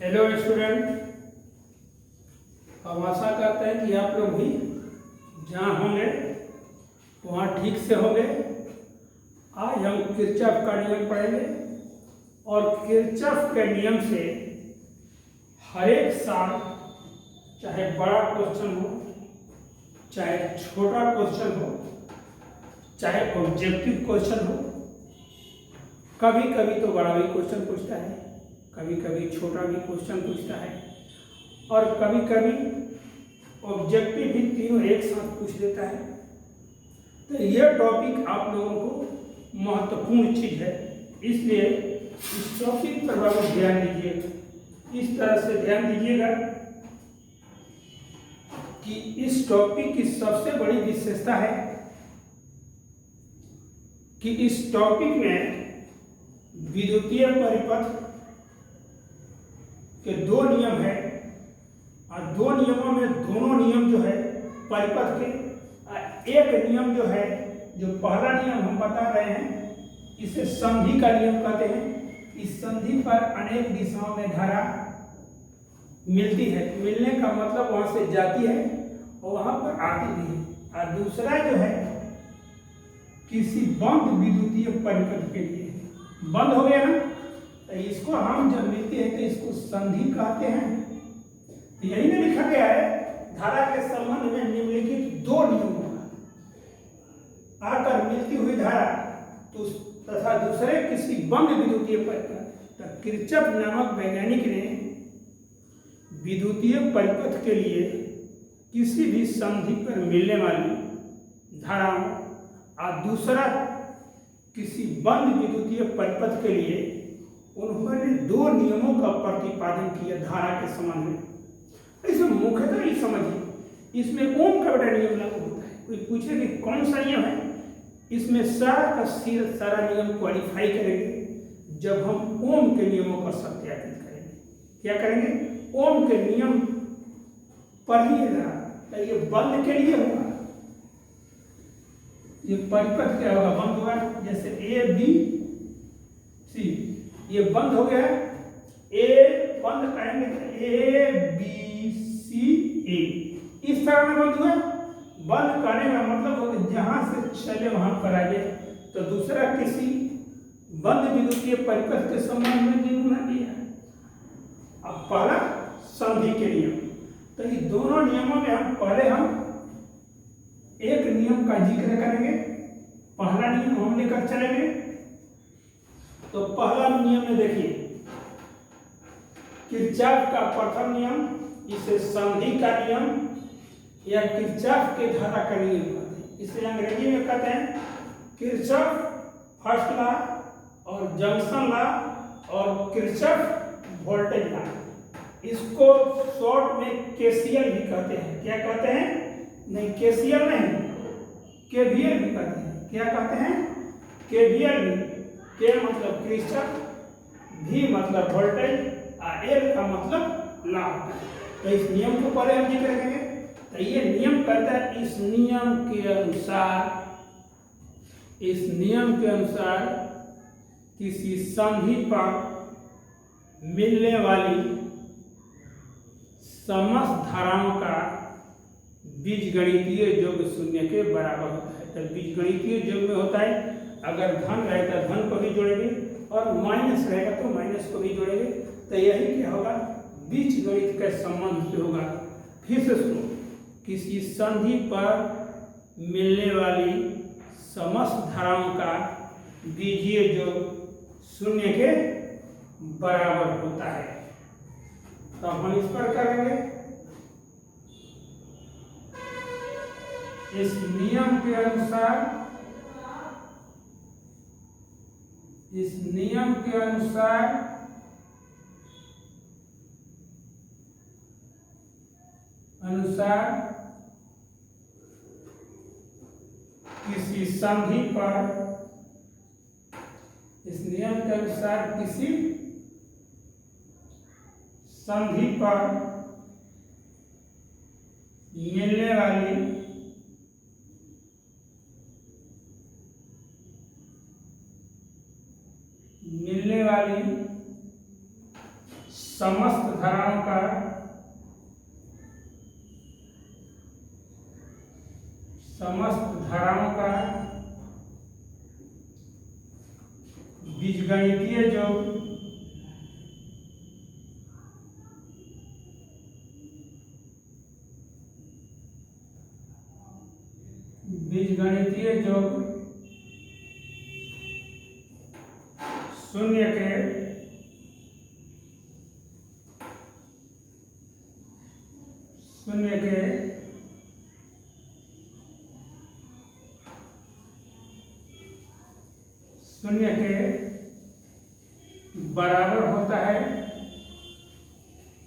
Hello student, हम आशा करते हैं कि आप लोग भी जहाँ होंगे वहाँ ठीक से होंगे। आज हम किरचॉफ का नियम पढ़ेंगे और किरचॉफ के नियम से हर एक साल, चाहे बड़ा क्वेश्चन हो, चाहे छोटा क्वेश्चन हो, चाहे ऑब्जेक्टिव क्वेश्चन हो, कभी कभी तो बड़ा भी क्वेश्चन पूछता है, कभी कभी छोटा भी क्वेश्चन पूछता है और कभी कभी ऑब्जेक्टिव भी तीनों एक साथ पूछ देता है। तो यह टॉपिक आप लोगों को महत्वपूर्ण चीज़ है, इसलिए इस टॉपिक पर बहुत ध्यान दीजिएगा। इस तरह से ध्यान दीजिएगा कि इस टॉपिक की सबसे बड़ी विशेषता है कि इस टॉपिक में विद्युतीय परिपथ के दो नियम है और दो नियमों में दोनों नियम जो है परिपथ के, एक नियम जो है, जो पहला नियम हम बता रहे हैं, इसे संधि का नियम कहते हैं। इस संधि पर अनेक दिशाओं में धारा मिलती है, मिलने का मतलब वहां से जाती है और वहां पर आती भी है। और दूसरा जो है किसी बंद विद्युतीय परिपथ के लिए, बंद हो गया ना, तो इसको हम जब मिलते हैं तो इसको संधि कहते हैं। यही में लिखा गया है, धारा के संबंध में निम्नलिखित दो नियम होगा, आकर मिलती हुई धारा तो तथा दूसरे किसी बंद विद्युतीय परिपथ। तो किरचॉफ नामक वैज्ञानिक ने विद्युतीय परिपथ के लिए किसी भी संधि पर मिलने वाली धाराओं और दूसरा किसी बंद विद्युतीय परिपथ के लिए उन्होंने दो नियमों का प्रतिपादन किया धारा के संबंध में। इसमें मुख्यतः ये समझिए, इसमें ओम का बड़ा नियम लागू होता है। कोई पूछे कि कौन सा नियम है, इसमें सारा नियम क्वालिफाई करेंगे जब हम ओम के नियमों का सत्यापित करेंगे। क्या करेंगे? ओम के नियम पढ़िएगा तो ये बंद के लिए होगा, ये परिपथ क्या होगा, बंद होगा। जैसे ए बी सी, ये बंद हो गया, ए बंद करेंगे तो ए बी सी ए, इस तरह में बंद हुआ। बंद करने का मतलब हो कि जहां से चले वहां पर आ जाए। तो दूसरा किसी बंद विद्युतीय परिपथ के संबंध में नियम बना दिया। अब पहला संधि के नियम, तो ये दोनों नियमों में हम एक नियम का जिक्र करेंगे। पहला नियम हम लेकर चलेंगे। तो पहला नियम में देखिए, किरचॉफ का प्रथम नियम, इसे संधि का नियम या किरचॉफ के धारा का नियम कहते हैं। इसे अंग्रेजी में कहते हैं किरचॉफ फर्स्ट लॉ और जंक्शन लॉ और किरचॉफ वोल्टेज लॉ। इसको शॉर्ट में केसीएल भी कहते हैं। क्या कहते हैं? नहीं, केसीएल नहीं, केवीएल भी कहते हैं। क्या कहते हैं? केवीएल भी। के मतलब किरचॉफ, भी मतलब वोल्टेज और एल का मतलब लॉ। तो इस नियम को पहले हम जिक्र करेंगे। तो ये नियम कहता है, इस नियम के अनुसार किसी संधि पर मिलने वाली समस्त धाराओं का बीजगणितीय योग शून्य के बराबर होता है। तो बीजगणितीय योग में होता है, अगर धन रहेगा धन को भी जोड़ेंगे और माइनस रहेगा तो माइनस को भी जोड़ेंगे। तो यही क्या होगा, बीजगणित के संबंध से होगा। फिर से सुनो, किसी संधि पर मिलने वाली समस्त धाराओं का बीजीय योग शून्य के बराबर होता है। तो हम इस पर करेंगे, इस नियम के अनुसार, किसी संधि पर, इस नियम के अनुसार किसी संधि पर मिलने वाली मिलने वाली समस्त धाराओं का बीजगणितीय योग शून्य के बराबर होता है,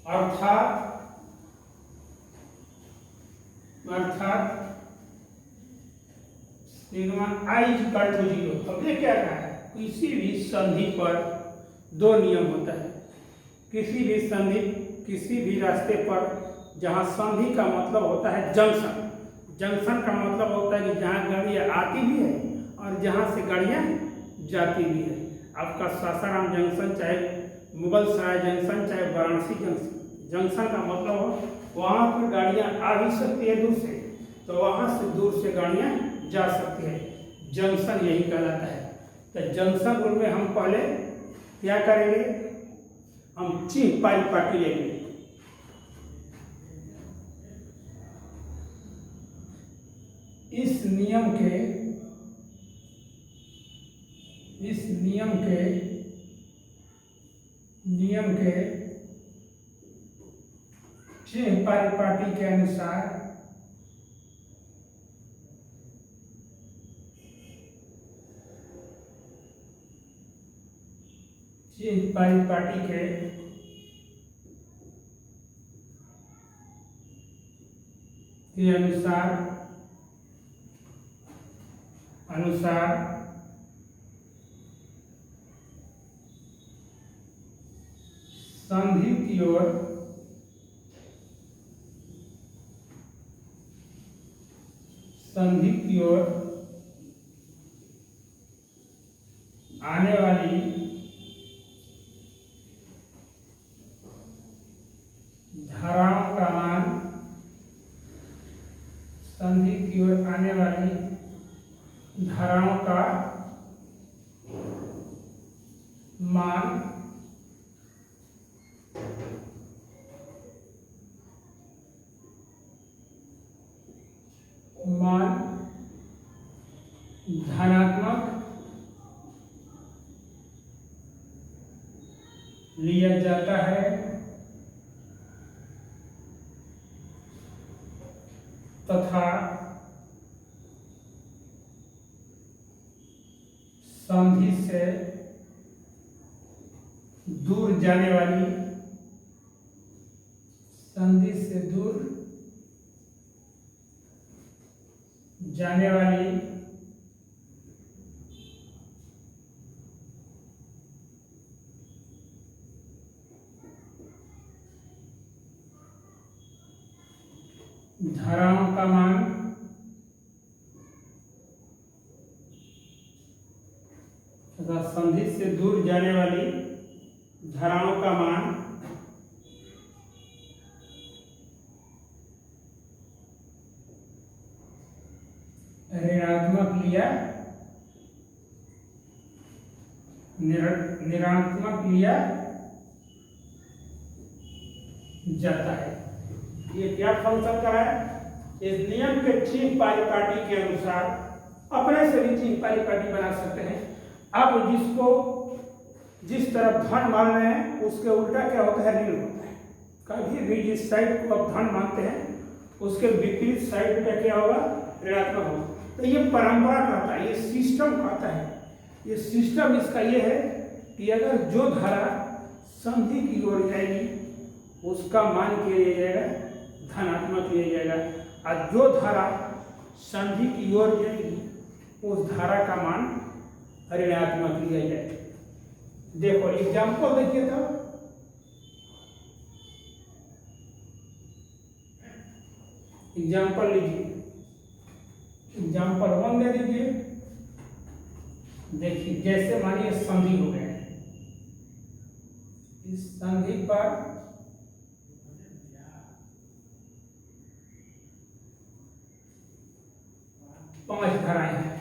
अर्थात सिग्मा i इक्वल टू 0। अब ये क्या कहा है, किसी भी संधि पर दो नियम होता है। किसी भी रास्ते पर जहाँ संधि का मतलब होता है जंक्शन का मतलब होता है कि जहाँ गाड़ियाँ आती भी है और जहाँ से गाड़ियाँ जाती भी है। आपका सासाराम जंक्शन, चाहे मुगल सराय जंक्शन, चाहे वाराणसी जंक्शन का मतलब हो वहाँ पर गाड़ियाँ आ भी सकती है दूर से, तो वहाँ से दूर से गाड़ियाँ जा सकती है। जंक्शन यही कहलाता है। तो जंक्शन रूल में हम पहले क्या करेंगे, हम चिन्ह पाटी लेंगे। इस नियम के चिन्ह पाटी के अनुसार अनुसार संधि की ओर आने वाली धाराओं का मान धनात्मक लिया जाता है तथा संधि से दूर जाने वाली धाराओं का मान तथा संधि से दूर जाने वाली धाराओं का मान ऋणात्मक लिया जाता है। ये क्या फंक्शन कर रहा है, इस नियम के चिन्ह पाटी के अनुसार अपने से भी चिन्ह पाटी बना सकते हैं। अब जिसको जिस तरफ धन मान रहे हैं उसके उल्टा क्या होता है, ऋण होता है। कभी भी जिस साइड को आप धन मानते हैं उसके विपरीत साइड पे क्या होगा, ऋणात्मक होगा। तो ये परंपरा कहता है, ये सिस्टम कहता है, ये सिस्टम इसका ये है कि अगर जो धारा संधि की ओर जाएगी उसका मान किया जाएगा धनात्मक लिया जाएगा, और जो धारा संधि की ओर जाएगी उस धारा का मान ऋणात्मक लिया जाएगा। देखो एग्जाम्पल देखिए, तो एग्जाम्पल लीजिए, एग्जाम्पल 1 दे दीजिए। देखिए जैसे मानिए संधि हो गया है, इस संधि पर पांच धाराएं हैं।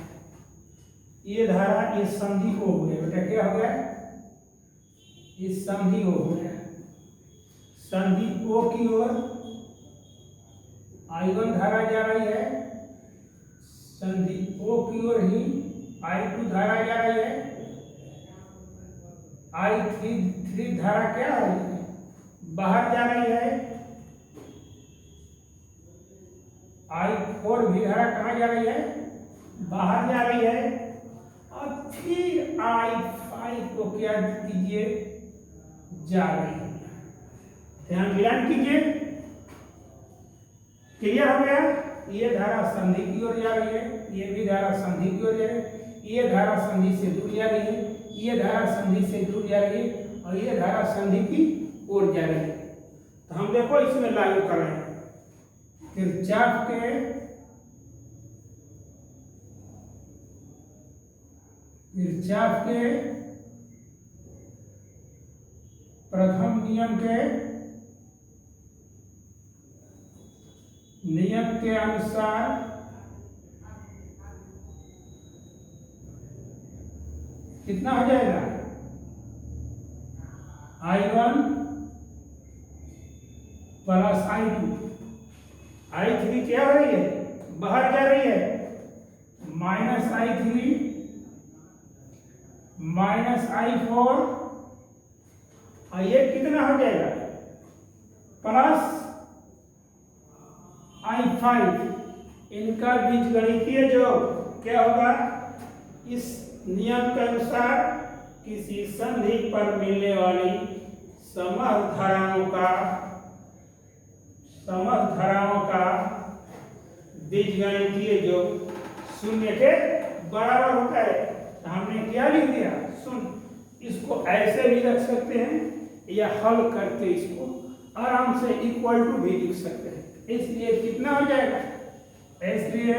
ये धारा इस संधि को हो गया, बेटा क्या हो गया, इस संधि को हो गया, संधि O की ओर I1 धारा जा रही है, संधि O की ओर ही I2 धारा जा रही है, I3 धारा क्या आ रही है, बाहर जा रही है, I4 भी धारा कहाँ जा रही है, बाहर जा रही है, और फिर I5 को क्या कीजिए, जा रही है। ध्यान मिलान कीजिए, क्लियर हो गया। ये धारा संधि की ओर जा रही है, ये भी धारा संधि की ओर जा रही है, ये धारा संधि से दूर जा रही है, ये धारा संधि से दूर जा रही है, और ये धारा संधि की ओर जा रही है। तो हम देखो इसमें लागू कर रहे हैं किरचॉफ के प्रथम नियम के अनुसार कितना हो जाएगा, I1 प्लस I2, I3 क्या हो रही है, बाहर जा रही है, माइनस I3 माइनस I4, और ये कितना हो जाएगा, प्लस I5। इनका बीजगणितीय योग क्या होगा, इस नियम के अनुसार किसी संधि पर मिलने वाली समधाराओं का बीजगणितीय योग शून्य के बराबर होता है। तो हमने क्या लिख दिया, सुन, इसको ऐसे भी रख सकते हैं या हल करके इसको आराम से इक्वल टू भी लिख सकते हैं। इसलिए कितना हो जाएगा, इसलिए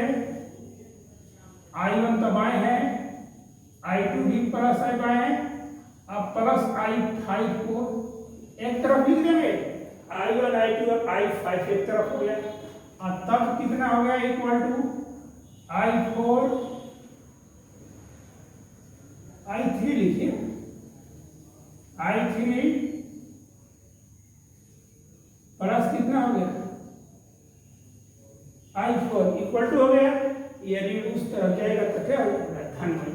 I1 तो बाएं है, I2 भी प्लस है बाएं, अब प्लस I5 को एक तरफ लिख देंगे, I1 I2 और I5 एक तरफ हो गया, और तब कितना हो गया, इक्वल टू I4 I3 लिखिए, I3 प्लस कितना हो गया, I4 इक्वल टू हो गया, ये ऋण उस तरफ जाएगा तो क्या हो जाएगा, धन हो जाएगा।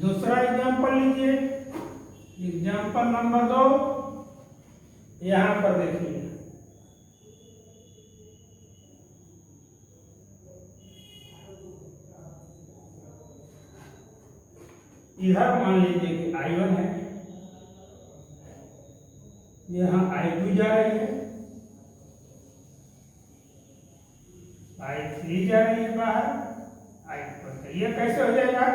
दूसरा एग्जाम्पल लीजिए, एग्जाम्पल नंबर 2, यहां पर देखिए, इधर मान लीजिए कि I1 है, यहाँ I2 जा रही है, I3 जा रही है बाहर, I4, ये कैसे हो जाएगा,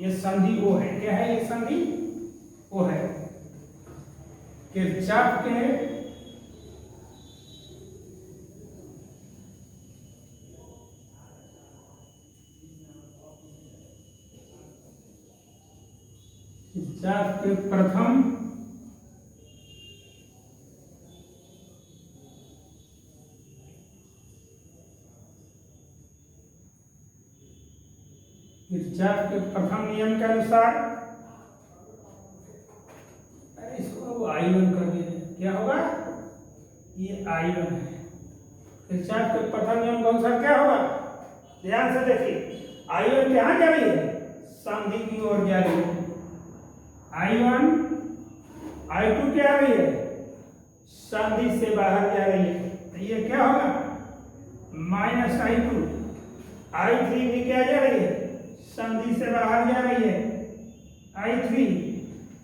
ये संधि O है, क्या है ये संधि O है। किरचॉफ के प्रथम नियम के अनुसार, इसको I1 कर दीजिए, क्या होगा, ये I1 है। किरचॉफ के प्रथम नियम के अनुसार क्या होगा, ध्यान से देखिए, I1 कहाँ जा रही है, संधि की ओर जा रही है, I1 I2 क्या आ रही है, संधि से बाहर जा रही है, तो ये क्या होगा, माइनस I2, I3 भी क्या जा रही है, संधि से बाहर जा रही है, I3,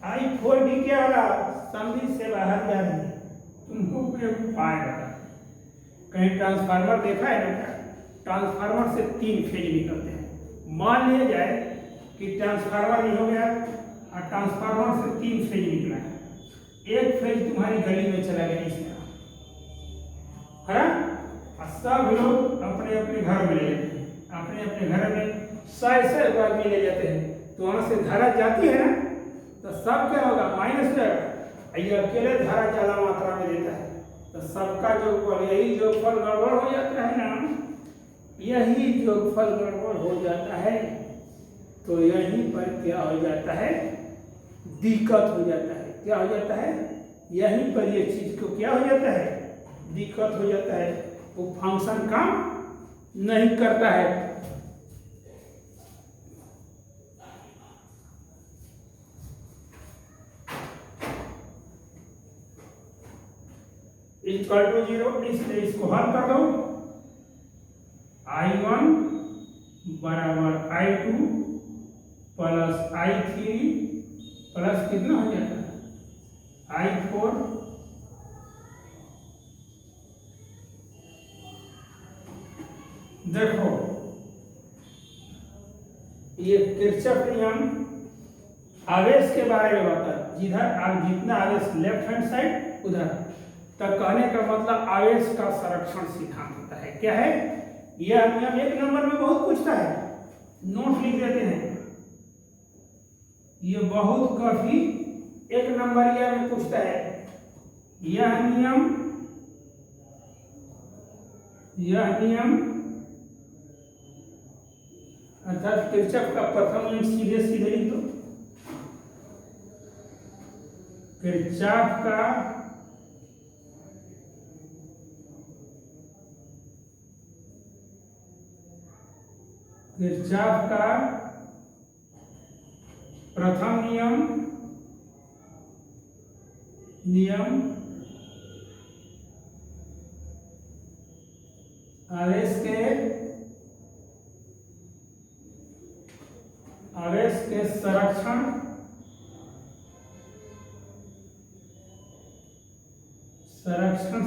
I4 भी क्या होगा, संधि से बाहर जा रही है। तुमको उपाय बता, कहीं ट्रांसफार्मर देखा है ना, ट्रांसफार्मर से 3 फेज निकलते हैं। मान लिया जाए कि ट्रांसफार्मर ये हो गया और ट्रांसफार्मर से 3 फेज निकला है, एक फेज तुम्हारी गली में चला गया इस तरह, है ना, सब लोग अपने अपने घर में ले लेते हैं, अपने अपने घर में ऐसे बाद में ले जाते हैं तो वहां से धारा जाती है ना, तो सब क्या होगा माइनस रहेगा। ये अकेले धारा ज्यादा मात्रा में देता है तो सबका जोगफल, यही जोगफल गड़बड़ हो जाता है ना, यही जोगफल गड़बड़ हो जाता है। तो यहीं पर क्या हो जाता है, दिक्कत हो जाता है। क्या हो जाता है, यहीं पर ये चीज को क्या हो जाता है, दिक्कत हो जाता है, वो फंक्शन काम नहीं करता है। इक्वल टू 0, इसलिए इसको हल कर दो। I1 बराबर I2 प्लस I3 प्लस कितना हो जाता है I4 देखो ये किरचॉफ नियम आवेश के बारे में बताता है। जिधर आप जितना आवेश लेफ्ट हैंड साइड उधर तक, कहने का मतलब आवेश का संरक्षण सिद्धांत होता है। क्या है यह नियम? एक नंबर में बहुत पूछता है, नोट लिख देते हैं। ये बहुत काफी एक नंबर यह में पूछता है। यह नियम अर्थात किरचॉफ का प्रथम नियम सीधे सीधे लिख दो। किरचॉफ का प्रथम नियम आवेश के संरक्षण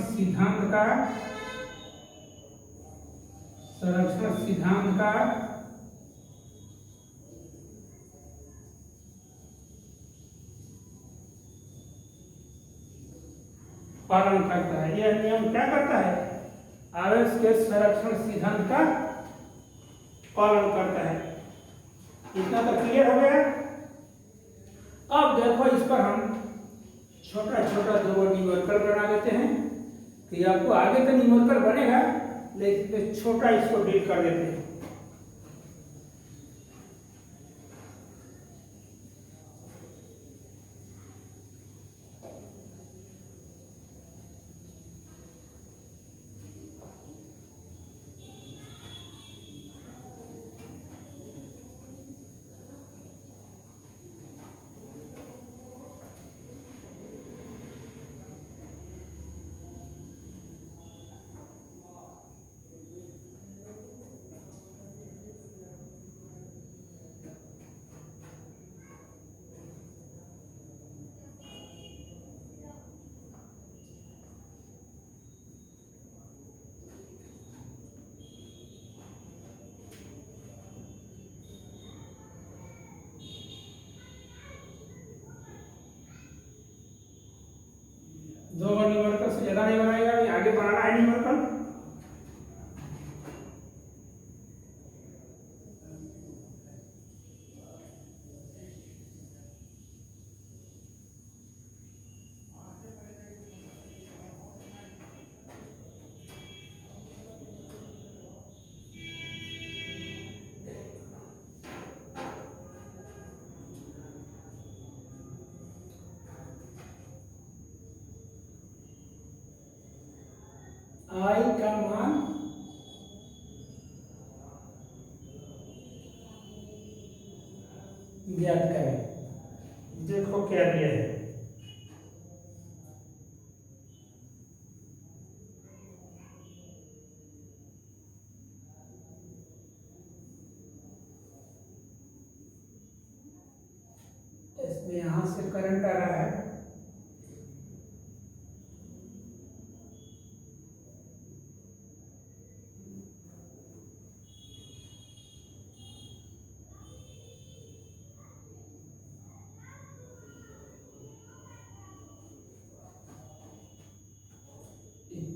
सिद्धांत का पालन करता है। यह नियम क्या करता है, आवेश के संरक्षण सिद्धांत का पालन करता है। इतना तो क्लियर हो गया। अब देखो इस पर हम छोटा छोटा दो न्यूमेरिकल बना देते हैं कि आपको आगे तो न्यूमेरिकल बनेगा, लेकिन छोटा इसको डील कर देते हैं। दो न्यूमेरिकल से ज्यादा नहीं बनाएगा, अभी आगे बनाना है न्यूमेरिकल। आई का मान ज्ञात करें। देखो क्या दिया है, इसमें यहां से करंट आ रहा है,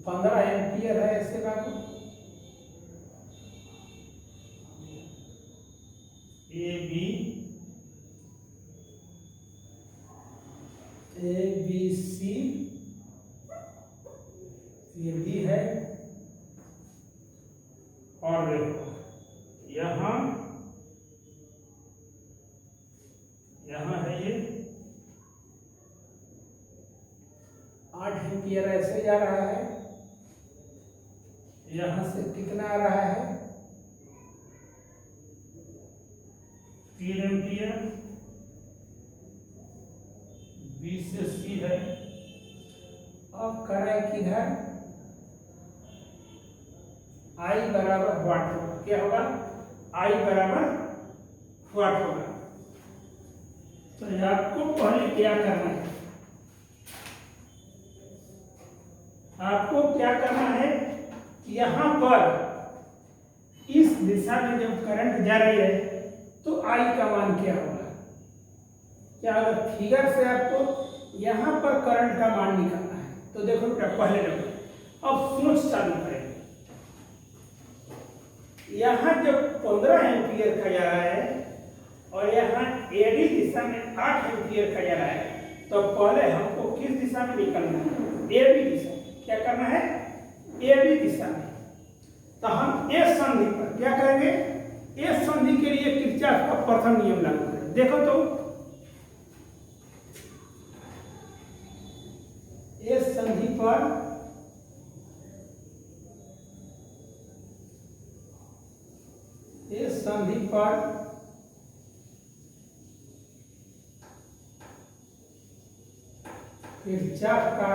पंद्रह एम्पियर है। ऐसे बात ए बी सी, ये बी है, और देखो यहाँ है ये 8 एम्पियर ऐसे जा रहा है, यहां से कितना आ रहा है 3 एम्पियर, बी से सी है। अब करें किधर I बराबर वाट होगा, क्या होगा I बराबर वाट होगा। तो आपको पहले क्या करना है, आपको क्या करना है, यहां पर इस दिशा में जब करंट जा रही है तो I का मान क्या होगा, क्या होगा, फिगर से आपको यहां पर करंट का मान निकालना है। तो देखो बेटा पहले देखो, अब सोच चालू करेंगे। यहां जब 15 एम्पियर का जा रहा है और यहाँ एडी दिशा में 8 एम्पियर का जा रहा है, तो पहले हमको किस दिशा में निकलना है, ए बी दिशा। क्या करना है, ए बी दिशा में। तो हम ए संधि पर क्या करेंगे, ए संधि के लिए किरचॉफ का प्रथम नियम लागू करें। देखो तो ए संधि पर किरचॉफ का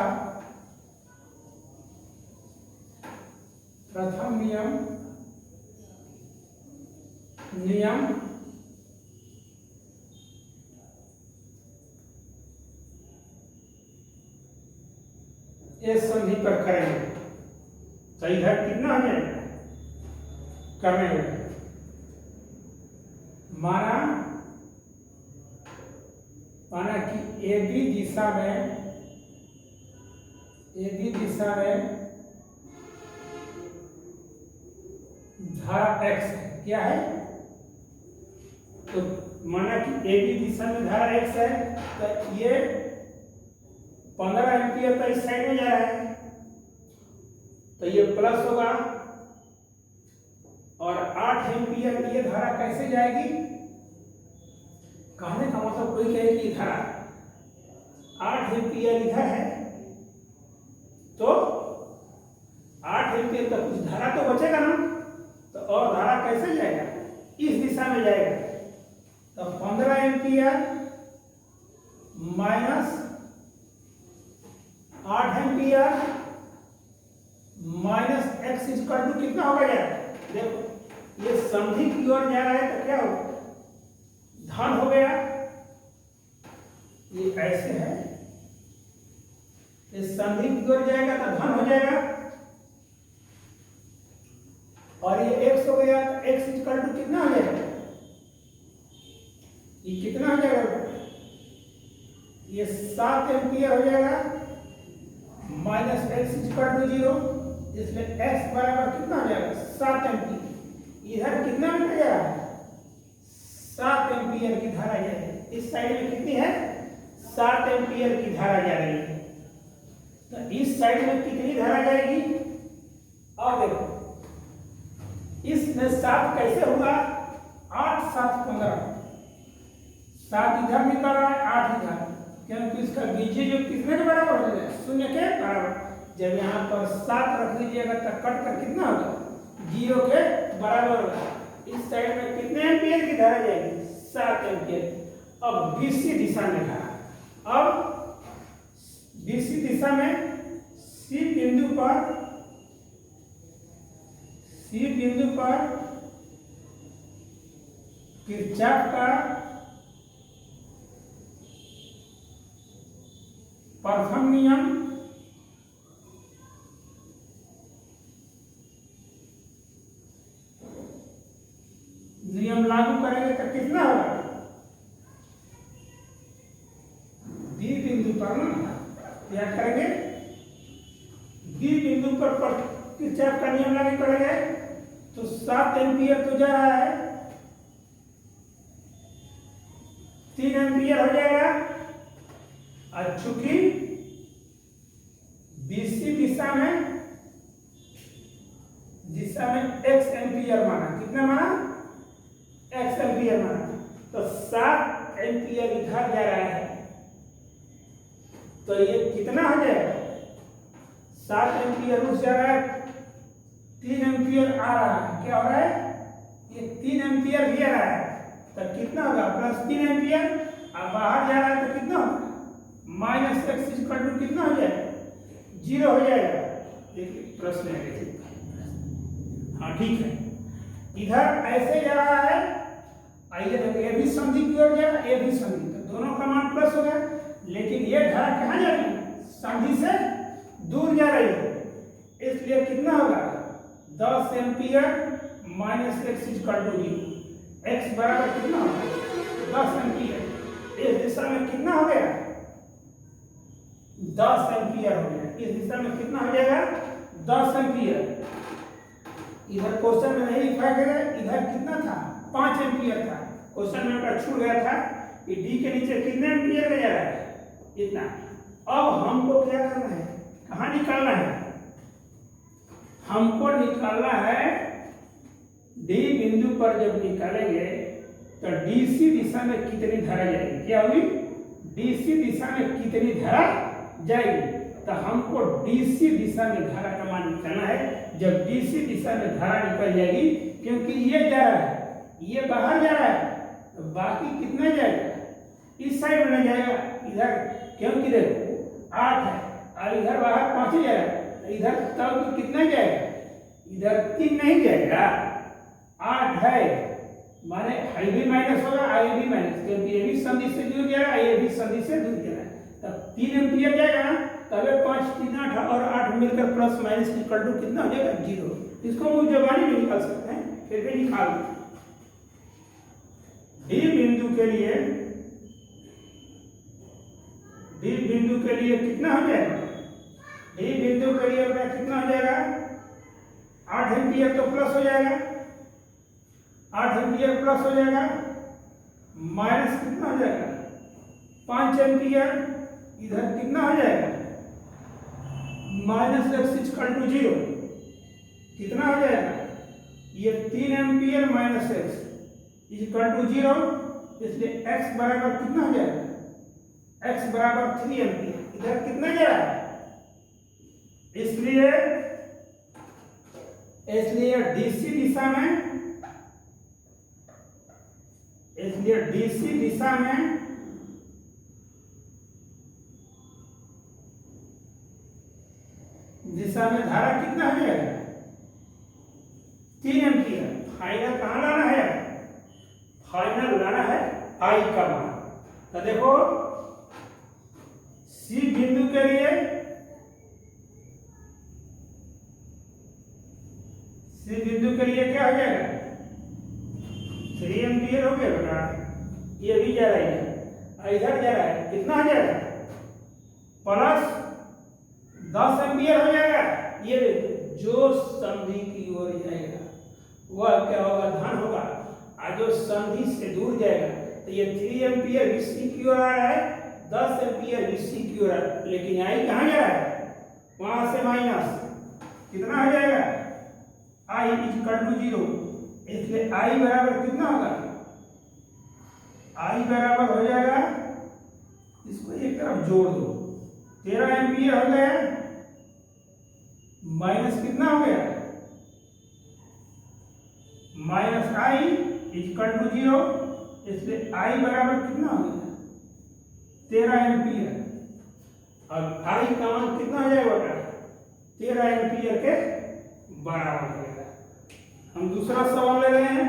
प्रथम नियम इस संधि पर करेंगे। तो इधर कितना हो जाएगा, करने में माना कि ए बी दिशा में धारा x है, क्या है, तो माना कि ए बी दिशा में धारा x है, तो ये 15 एम्पियर का इस साइड में जा रहा है, तो ये प्लस होगा, और 8 एम्पियर ये धारा कैसे जाएगी, कहने का मतलब कोई कहे कि धारा 8 एम्पियर इधर है, तो 8 एम्पियर का कुछ धारा तो बचेगा ना, तो और धारा कैसे जाएगा, इस दिशा में जाएगा। तो 15 ampere minus 8 ampere minus x equal to कितना होगा यार, देखो ये संधि की ओर जा रहा है तो क्या होगा, धन हो गया, ये ऐसे है, इस संधि की ओर जाएगा तो धन हो जाएगा, और ये x हो गया तो x इक्वल टू कितना हो जाएगा, ये कितना हो जाएगा, ये 7 एम्पियर हो जाएगा माइनस x इक्वल टू 0, इसलिए x बराबर कितना हो जाएगा 7 एम्पियर। इधर कितना मिल गया, 7 एम्पियर की धारा जा रही है, इस साइड में कितनी है 7 एम्पियर की धारा जा रही है, तो इस साइड में कितनी धारा जाएगी, और देखो इसमें 7 कैसे होगा, 8 7 15, 7 इधर निकल रहा है 8 इधर, क्योंकि इसका बीजे जो कितने के बराबर हो जाए, 0 के बराबर। जब यहाँ पर 7 रख लीजिएगा तो कट कर कितना होगा, 0 के बराबर होगा। इस साइड में कितने एम्पियर की धारा जाएगी, 7 एम्पियर। अब बीसी दिशा में धारा, अब बीसी दिशा में सी बिंदु पर किरचॉफ का प्रथम नियम लागू करेंगे तो कितना होगा, बी बिंदु पर ना क्या करेंगे, बी बिंदु पर किरचॉफ का नियम लागू करेंगे, तो 7 एम्पियर तो जा रहा है, 3 एम्पियर हो जाएगा। और चूंकि बीसी दिशा में x एम्पियर माना, कितना माना, x एम्पियर माना, तो 7 एम्पियर इधर जा रहा है, तो ये कितना हो जाएगा, 7 एम्पियर उस जा रहा है, 3 एम्पियर आ रहा है, क्या हो रहा है, ये 3 एम्पियर भी आ रहा है, तो कितना होगा, +3 एम्पियर। अब बाहर जा रहा है तो कितना होगा, -x = कितना हो जाएगा, 0 हो जाएगा। देखिए प्रश्न है, देखिए हाँ ठीक है, इधर ऐसे जा रहा है, आइए देखो ये भी संधि की ओर जा रहा है, ये भी संधि, तो दोनों का मान प्लस हो गया। लेकिन ये धारा कहाँ जा रही है, संधि से दूर जा रही है, इसलिए कितना होगा, 10 एम्पियर -x = 0। x बराबर कितना होगा, 10 एम्पियर। इस दिशा में कितना हो गया, 10 एम्पियर हो गया। इस दिशा में कितना हो जाएगा, 10 एम्पियर। इधर क्वेश्चन में नहीं लिखा गया, इधर कितना था, 5 एम्पियर था, क्वेश्चन में का छूट गया था कि डी के नीचे कितने एम्पियर ले जा रहा है, इतना। अब हमको क्या करना है, कहाँ निकालना है, हमको निकालना है डी बिंदु पर। जब निकालेंगे तो डीसी दिशा में कितनी धारा जाएगी, क्या होगी, डीसी दिशा में कितनी धारा जाएगी। तो हमको डीसी दिशा में धारा का मान निकालना है। जब डीसी दिशा में धारा निकल जाएगी, क्योंकि ये जा रहा है, ये बाहर जा रहा है, तो बाकी कितना जाएगा, इस साइड में जाएगा इधर, क्योंकि देखो 8 है और इधर बाहर 5 ही जाएगा, तो इधर तब कितना जाएगा, इधर 3 नहीं जाएगा, 8 है, माने आई भी माइनस होगा, आई भी माइनस, क्योंकि ये भी संधि से दूर जा रहा है, ये भी संधि से दूर जा रहा है, तब 3 एम्पियर जाएगा ना, तब 5 3 8 और 8 मिलकर +- कितना हो जाएगा, 0। इसको मुझ जबानी में निकाल सकते हैं, फिर भी निकाल दो। डी बिंदु के लिए कितना हो जाएगा, डी बिंदु के लिए कितना हो जाएगा, 8 एम्पियर तो प्लस हो जाएगा, 8 एम्पियर प्लस हो जाएगा, माइनस कितना हो जाएगा, 5 एम्पियर, इधर कितना हो जाएगा, -x = 0, कितना हो जाएगा, ये 3 एम्पियर -x = 0, इसलिए x बराबर कितना हो जाएगा, x बराबर 3 एम्पियर। इधर कितना जा रहा है, इसलिए डीसी दिशा में धारा कितना हो जाएगा, 3 एम्पियर। फाइनल कहाँ लाना है, फाइनल लाना है आई का मान। तो देखो सी बिंदु के लिए क्या हो जाएगा, 3 एम्पियर हो गया बेटा, ये भी जा रहा है, इधर जा रहा है, कितना हो जाएगा, +10 एम्पियर हो जाएगा। ये जो संधि की ओर जाएगा वह क्या होगा, धन होगा, और जो संधि से दूर जाएगा, तो ये 3 एम्पियर विसी की ओर आ रहा है, 10 एम्पियर विसी की ओर, लेकिन आई कहाँ जा रहा है, वहां से माइनस, कितना हो जाएगा, आई = 0, इसलिए आई बराबर कितना होगा, आई बराबर हो जाएगा, इसको एक तरफ जोड़ दो, 13 एम्पियर हो गया, माइनस कितना हो गया, -i = 0, इसलिए आई बराबर कितना हो गया, 13 एम्पियर। अब आई का मान कितना हो जाएगा बेटा, 13 एम्पियर के बराबर हो जाएगा। हम दूसरा सवाल ले रहे हैं,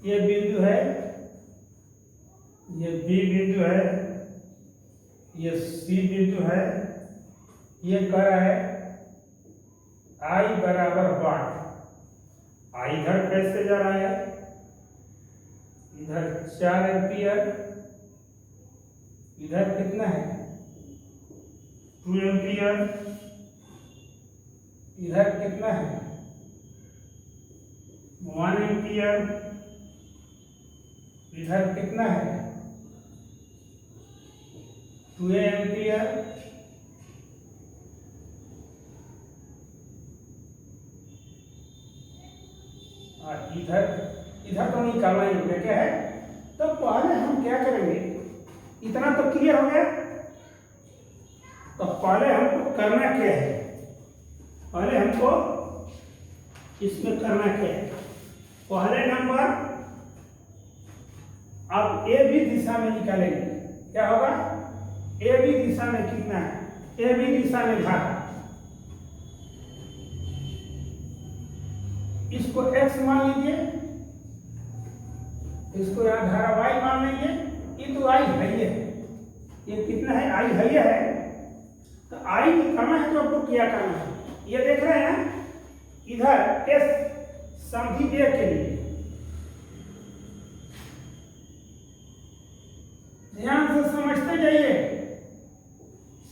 ये बिंदु है, ये बी बिंदु है, ये सी बिंदु है, ये कह रहा है आई बराबर वाट। आई इधर कैसे जा रहा है, इधर 4 एम्पियर, इधर कितना है 2 एम्पियर, इधर कितना है 1 एम्पियर, इधर कितना है 2 एम्पियर, और इधर तो निकालना ही होगा। क्या है, तो पहले हम क्या करेंगे, इतना तो क्लियर हो गया। तो पहले हमको करना क्या है, पहले हमको इसमें करना क्या है, पहले नंबर आप ए बी दिशा में निकालेंगे। क्या होगा, ए बी दिशा में कितना है, ए बी दिशा में धारा, इसको x मान लीजिए, इसको यहाँ धारा y मान लीजिए। ये तो I है, ये कितना है I है। तो I निकालना है तो आपको क्या करना है, ये देख रहे हैं ना, इधर S समधी A के लिए ध्यान से समझते जाइए।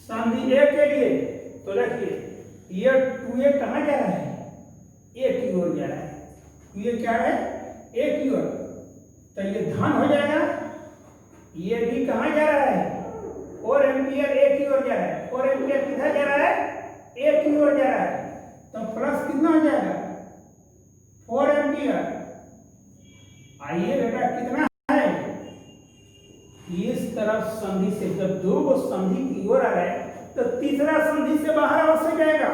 समधी A के लिए तो देखिए ये 2A कहाँ जा रहा है, A की ओर जा रहा है, ये क्या है A की ओर, तो ये धन हो जाएगा। ये भी कहाँ जा रहा है 4 एम्पियर A की ओर जा रहा है, 4 एम्पियर किधर जा रहा है A की ओर जा रहा है, तो प्लस कितना हो जाएगा 4 एम्पियर। आइए बेटा कितना है, इस तरफ संधि से जब दो को संधि की ओर आ रहा है तो तीसरा संधि से बाहर अवश्य जाएगा।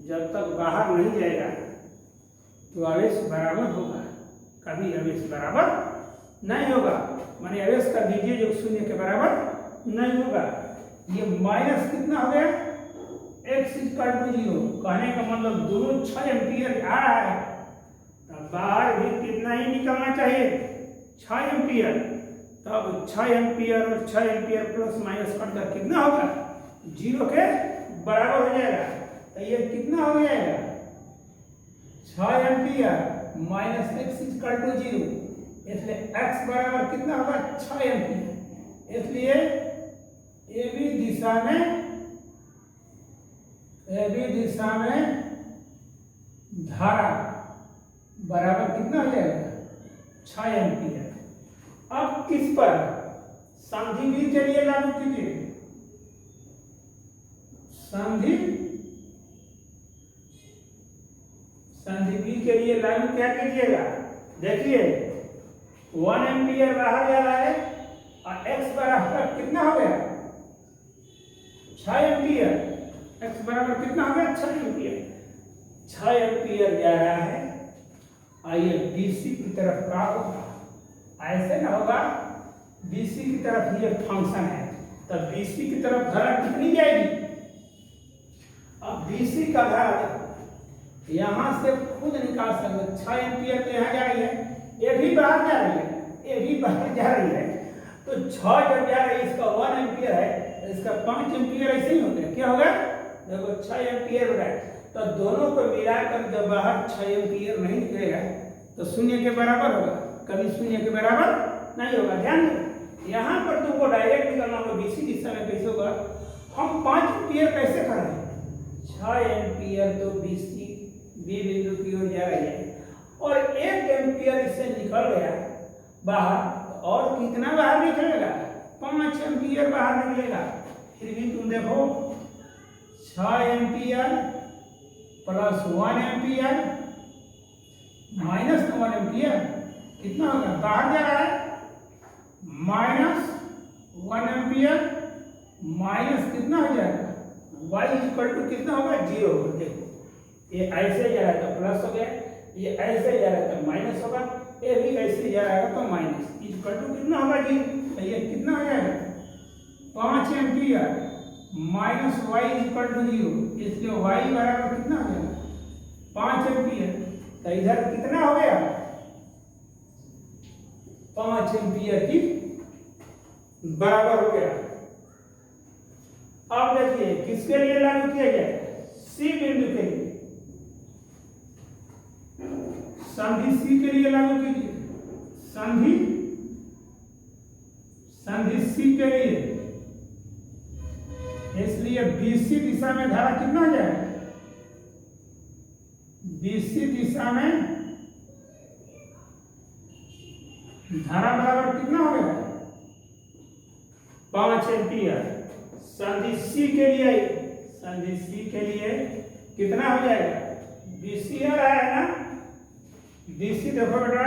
जब तक बाहर नहीं जाएगा तो आवेश बराबर होगा, कभी आवेश बराबर नहीं होगा। माने आवेश का दीजिए जो 0 के बराबर नहीं होगा। ये माइनस कितना हो गया x इक्वल टू 0, कहने का मतलब दोनों 6 एम्पियर आ रहा है, तब बाहर भी कितना ही निकलना चाहिए 6 एम्पियर। तब 6 एम्पियर और 6 एम्पियर प्लस माइनस करकर कितना होगा 0 के बराबर हो जाएगा। तो ये कितना हो जाएगा 6 ampere minus x equal to 0, इसलिए x बराबर कितना होगा 6 एम्पियर। इसलिए ए बी दिशा में धारा बराबर कितना हो जाएगा 6 एम्पियर। अब किस पर संधि बी के लिए लागू कीजिए, संधि बी के लिए लागू क्या कीजिएगा, देखिए 1 एम्पियर बाहर जा रहा है और x बराबर कितना हो गया 6 एम्पियर, x बराबर कितना हो गया 6 एम्पियर। 6 एम्पियर जा रहा है, आइए BC की तरफ का होगा, ऐसे ना होगा BC की तरफ ये फंक्शन है, तब BC की तरफ धारा कितनी जाएगी। अब BC का धारा यहां से खुद निकाल सकते, 6 एम्पियर तो यहाँ जा रही है, ये भी बाहर जा रही है, ये भी बाहर जा रही है, तो 6 जब जा रही है, इसका 1 एम्पियर है, इसका 5 एम्पियर ऐसे ही होते हैं। क्या होगा देखो 6 एम्पियर हो रहा है, तो दोनों को मिलाकर जब बाहर 6 एम्पियर नहीं निकलेगा तो 0 के बराबर होगा, कभी 0 के बराबर नहीं होगा। ध्यान दो यहाँ पर तुमको डायरेक्ट निकालना होगा BC दिशा में, कैसे होगा, हम 5 एम्पियर कैसे करें, 6 एम्पियर तो BC बी बिंदु की ओर जा रही है और 1 एम्पियर इससे निकल गया बाहर, और कितना बाहर निकलेगा 5 एम्पियर बाहर निकलेगा। फिर भी तुम देखो 6 ampere plus 1 ampere minus 1 ampere कितना होगा, बाहर जा रहा है माइनस 1 एम्पियर माइनस कितना हो जाएगा y इक्वल टू कितना होगा 0 होगा। देखो ये ऐसे जा रहा है तो प्लस हो गया, ये ऐसे जा रहा है तो माइनस होगा, ये भी ऐसे जा रहा है तो माइनस, इक्वल टू कितना होगा जी, तो ये कितना हो जाएगा 5 ampere minus y equal to 0, इसलिए y बराबर कितना हो जाएगा 5 एम्पियर। तो इधर कितना हो गया 5 एम्पियर की बराबर हो गया। अब देखिए किसके लिए लागू किया गया, सी बिंदु के लिए, संधि सी के लिए लागू कीजिए, संधि सी के लिए। इसलिए बीसी दिशा में धारा कितना हो जाएगा, बीसी दिशा में धारा बराबर कितना हो गया, 5 एम्पियर। संधि सी के लिए, संधि सी के लिए कितना हो जाएगा, बीसी आ रहा है ना, बीसी देखो बेटा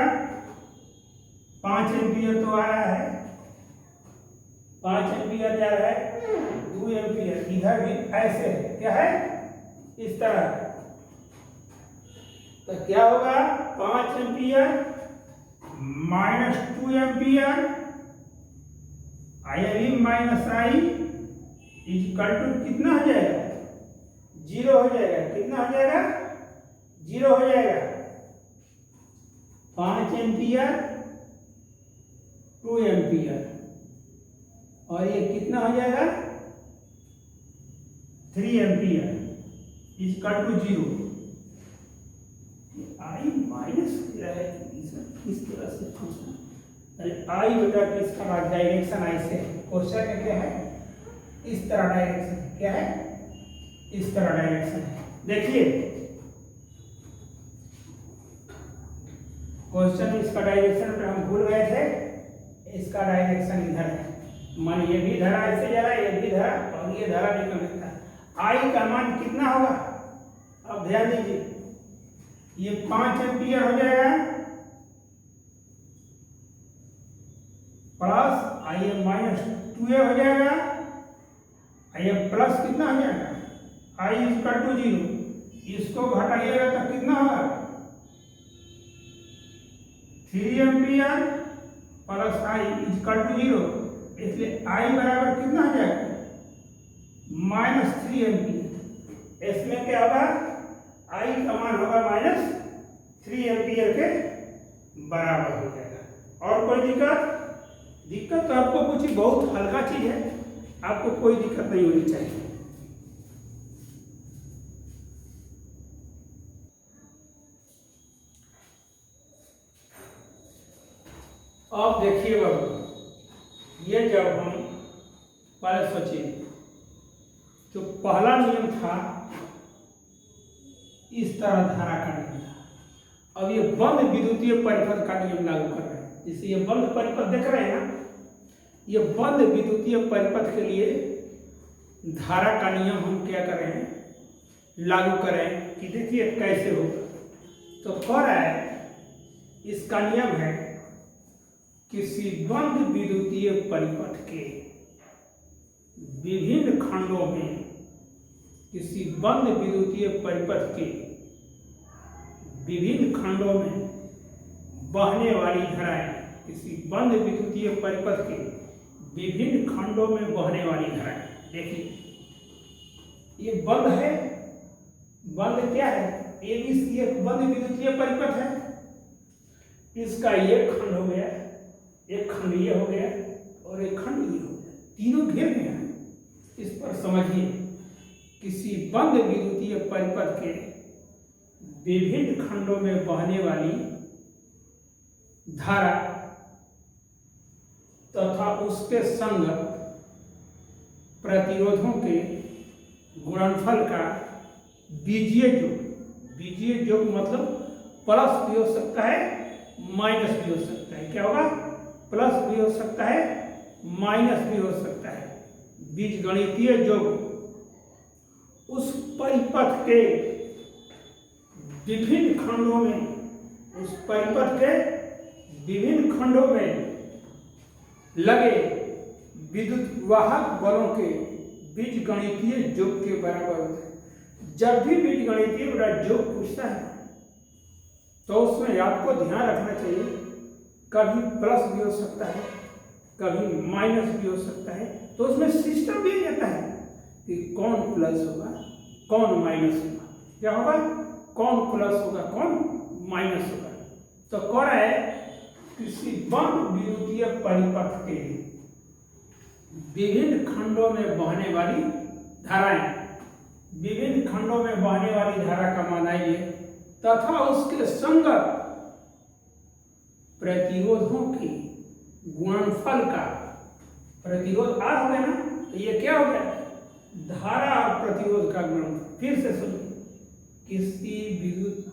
5 एम्पियर तो आ रहा है, 5 एम्पियर जा रहा है, 2 एम्पियर इधर भी ऐसे है, क्या है इस तरह। तो क्या होगा, 5 ampere minus 2 ampere, I minus I equal to कितना हो जाएगा, 0 हो जाएगा। कितना हो जाएगा, 0 हो जाएगा। 5 एम्पियर 2 एम्पियर और ये कितना हो जाएगा, 3 ampere equal to 0। I minus है, किस तरह से पूछना, अरे आई बेटा किसका डायरेक्शन ऐसे है, क्वेश्चन में क्या है, इस तरह डायरेक्शन, क्या है इस तरह डायरेक्शन है। देखिए क्वेश्चन इसका डायरेक्शन पे हम भूल गए थे, इसका डायरेक्शन इधर है, मान ये भी धारा ऐसे जा रहा है, ये भी धारा और ये धारा भी कनेक्ट है। आई का मान कितना होगा, अब ध्यान दीजिए, ये 5 एम्पियर हो जाएगा प्लस आई माइनस 2 हो जाएगा, आई प्लस कितना हो जाएगा, आई इक्वल टू 0। इसको घटाइएगा तो कितना होगा, 3 ampere plus I equal to 0। इसलिए आई बराबर कितना हो जाएगा, माइनस 3 एम्पियर। इसमें क्या होगा, आई का मान होगा माइनस 3 एम्पियर के बराबर हो जाएगा। और कोई दिक्कत तो आपको कुछ ही बहुत हल्का चीज है, आपको कोई दिक्कत नहीं होनी चाहिए। अब देखिए बाबू, ये जब हम पहले सोचिए, जो पहला नियम था इस तरह धारा का नियम था, अब ये बंद विद्युतीय परिपथ का नियम लागू कर रहे हैं। जैसे ये बंद परिपथ देख रहे हैं ना, ये बंद विद्युतीय परिपथ के लिए धारा का नियम हम क्या कर रहे हैं, लागू करें कि देखिए कैसे होगा। तो कह रहा है, इसका नियम है, किसी बंद विद्युतीय परिपथ के विभिन्न खंडों में, किसी बंद विद्युतीय परिपथ के विभिन्न खंडों में बहने वाली धाराएं, किसी बंद विद्युतीय परिपथ के विभिन्न खंडों में बहने वाली धाराएं। देखिए ये बंद है, बंद क्या है, एबीसी एक बंद विद्युतीय परिपथ है, इसका एक खंड हो गया, एक खंड ये हो गया और एक खंड ये हो गया, तीनों घेर में है। इस पर समझिए, किसी बंद विद्युतीय परिपथ के विभिन्न खंडों में बहने वाली धारा तथा उसके संगत प्रतिरोधों के गुणनफल का बीजीय योग मतलब प्लस भी हो सकता है माइनस भी हो सकता है। क्या होगा, प्लस भी हो सकता है माइनस भी हो सकता है। बीजगणितीय योग उस परिपथ के विभिन्न खंडों में, उस परिपथ के विभिन्न खंडों में लगे विद्युत वाहक बलों के बीजगणितीय योग के बराबर होता है। जब भी बीजगणितीय योग पूछता है तो उसमें आपको ध्यान रखना चाहिए, कभी प्लस भी हो सकता है, कभी माइनस भी हो सकता है। तो उसमें सिस्टम भी जाता है कि कौन प्लस होगा कौन माइनस होगा, क्या होगा, कौन प्लस होगा कौन माइनस होगा। तो कह रहा है किसी बंद विद्युतीय परिपथ के विभिन्न खंडों में बहने वाली धाराएं, विभिन्न खंडों में बहने वाली धारा का मानाइए तथा उसके संगत प्रतिरोधों के गुणनफल का, प्रतिरोध R हो गया ना, तो ये क्या हो गया, धारा और प्रतिरोध का गुणनफल। फिर से सुनिए,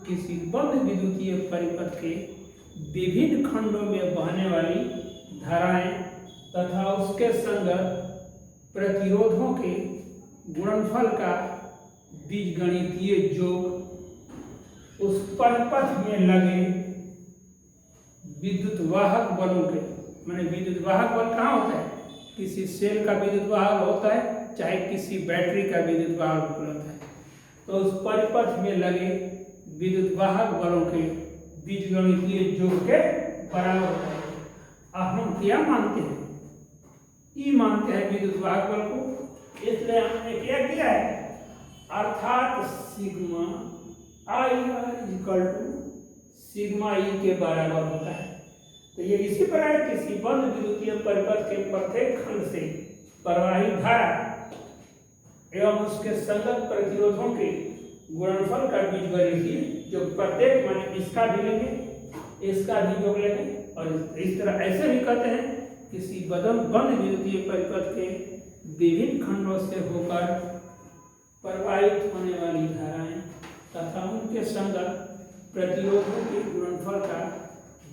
किसी बंद विद्युतीय परिपथ के विभिन्न खंडों में बहने वाली धाराएं तथा उसके संगत प्रतिरोधों के गुणनफल का बीजगणितीय योग उस परिपथ में लगे विद्युत वाहक बलों के, माने विद्युत वाहक बल कहाँ होता है, किसी सेल का विद्युत वाहक होता है, चाहे किसी बैटरी का विद्युत वाहक बल होता है, तो उस परिपथ में लगे विद्युत वाहक बलों के बीजगणितीय योग के बराबर होता है। अब हम क्या मानते हैं, ई मानते हैं विद्युत वाहक बल को, इसलिए हमने क्या किया है, अर्थात sigma I equal to sigma E के बराबर होता है। तो ये इसी प्रकार किसी बंद विद्युतीय परिपथ के प्रत्येक खंड से प्रवाहित धारा एवं उसके संगत प्रतिरोधों के गुणनफल का बीजगणितीय जो प्रत्येक, माने इसका भी लेंगे, इसका भी योग लेंगे, और इस तरह ऐसे भी कहते हैं किसी बंद विद्युतीय परिपथ के विभिन्न खंडों से होकर प्रवाहित होने वाली धाराएं तथा उनके संगत प्रतिरोधों के गुणनफल का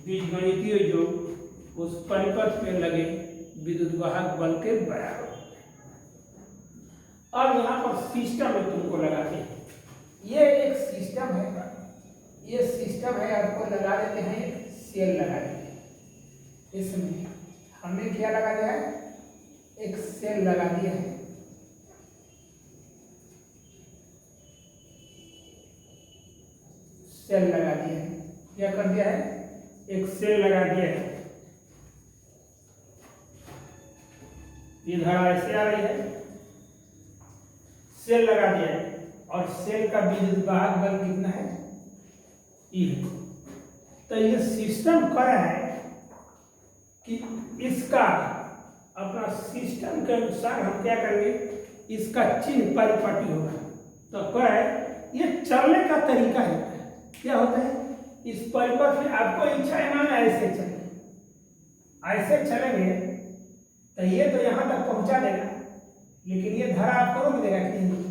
बीजगणितीय योग उस परिपथ में लगे विद्युत वाहक बल के बराबर। अब यहाँ पर सिस्टम में तुमको लगाते हैं, ये एक सिस्टम है, ये सिस्टम है, आपको लगा देते हैं, एक सेल लगा देते हैं। इसमें हमने क्या लगा दिया है, एक सेल लगा दिया है, सेल लगा दिया है, क्या कर दिया है, एक सेल लगा दिया है, ये धारा ऐसे आ रही है, सेल लगा दिया है, और सेल का विद्युत वाहक बल कितना है, ई है। तो ये सिस्टम कर रहा है कि इसका अपना सिस्टम के अनुसार हम क्या करेंगे, इसका चिन्ह परिपाटी होगा। तो क्या है, ये चलने का तरीका है, क्या होता है, इस परिपथ में आपको इच्छा है माना ऐसे चले, ऐसे चलेंगे तो ये तो यहाँ तक पहुँचा देगा, लेकिन ये धारा आपको रोक देगा कि नहीं।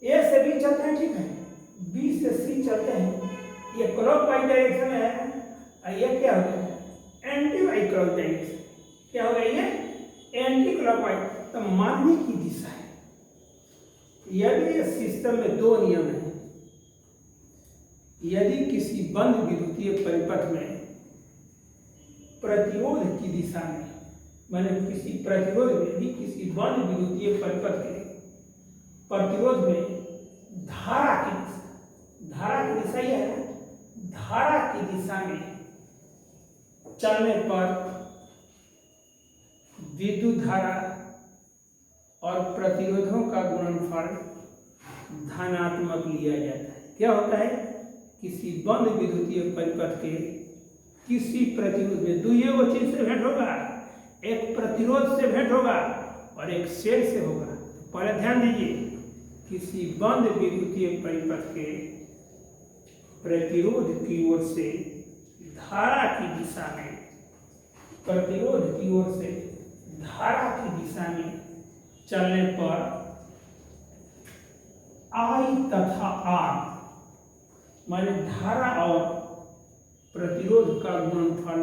ए से बी चलते हैं, ठीक है, बी से सी चलते हैं, ये क्लॉकवाइज डायरेक्शन में है, और ये क्या हो गया, एंटी वाइज क्लॉक डायरेक्शन, क्या हो गया, ये एंटी क्लॉकवाइज, तो मानने की दिशा है। यदि इस सिस्टम में दो नियम हैं, यदि किसी बंद विद्युतीय परिपथ में प्रतिरोध की दिशा में, माने किसी प्रतिरोध में, यदि किसी बंद विद्युतीय परिपथ के प्रतिरोध में धारा की दिशा यह है, धारा की दिशा में चलने पर विद्युत धारा और प्रतिरोधों का गुणनफल धनात्मक लिया जाता है। क्या होता है, किसी बंद विद्युतीय परिपथ के किसी प्रतिरोध में दो चीज से भेंट होगा, एक प्रतिरोध से भेंट होगा और एक सेल से होगा। पहले ध्यान दीजिए, किसी बंद विद्युतीय परिपथ के प्रतिरोध की ओर से धारा की दिशा में, प्रतिरोध की ओर से धारा की दिशा में चलने पर I तथा R, माने धारा और प्रतिरोध का गुणनफल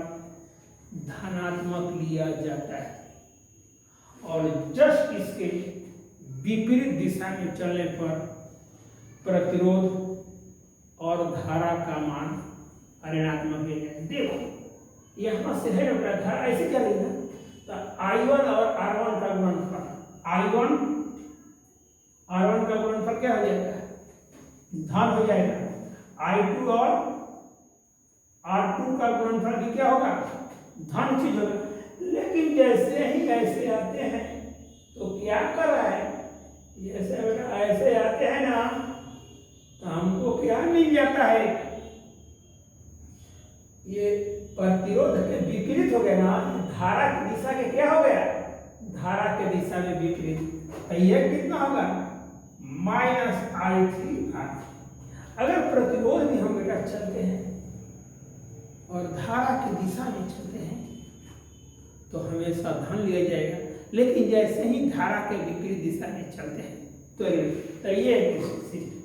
धनात्मक लिया जाता है, और जस्ट इसके विपरीत दिशा में चलने पर प्रतिरोध और धारा का मान ऋणात्मक लिया जाता है। देखो यहाँ से है ना, धारा ऐसे क्या लेना, तो I1 और R1 का गुणनफल, I1 R1 का गुणनफल क्या हो जाएगा, धन हो जाएगा, I2 और R2 का गुणनफल भी क्या होगा, धन चीज होगा। लेकिन जैसे ही ऐसे आते हैं तो क्या कर रहा है, जैसे ऐसे आते हैं ना, तो हमको क्या मिल जाता है, ये प्रतिरोध के विपरीत हो गया ना, धारा की दिशा के क्या हो गया, धारा के दिशा में विपरीत। तो ये कितना होगा, -I3R। अगर प्रतिरोध में हम बेटा चलते हैं और धारा की दिशा में चलते हैं तो हमेशा धन लिया जाएगा, लेकिन जैसे ही धारा के विपरीत दिशा में चलते हैं तो ये सिस्टम।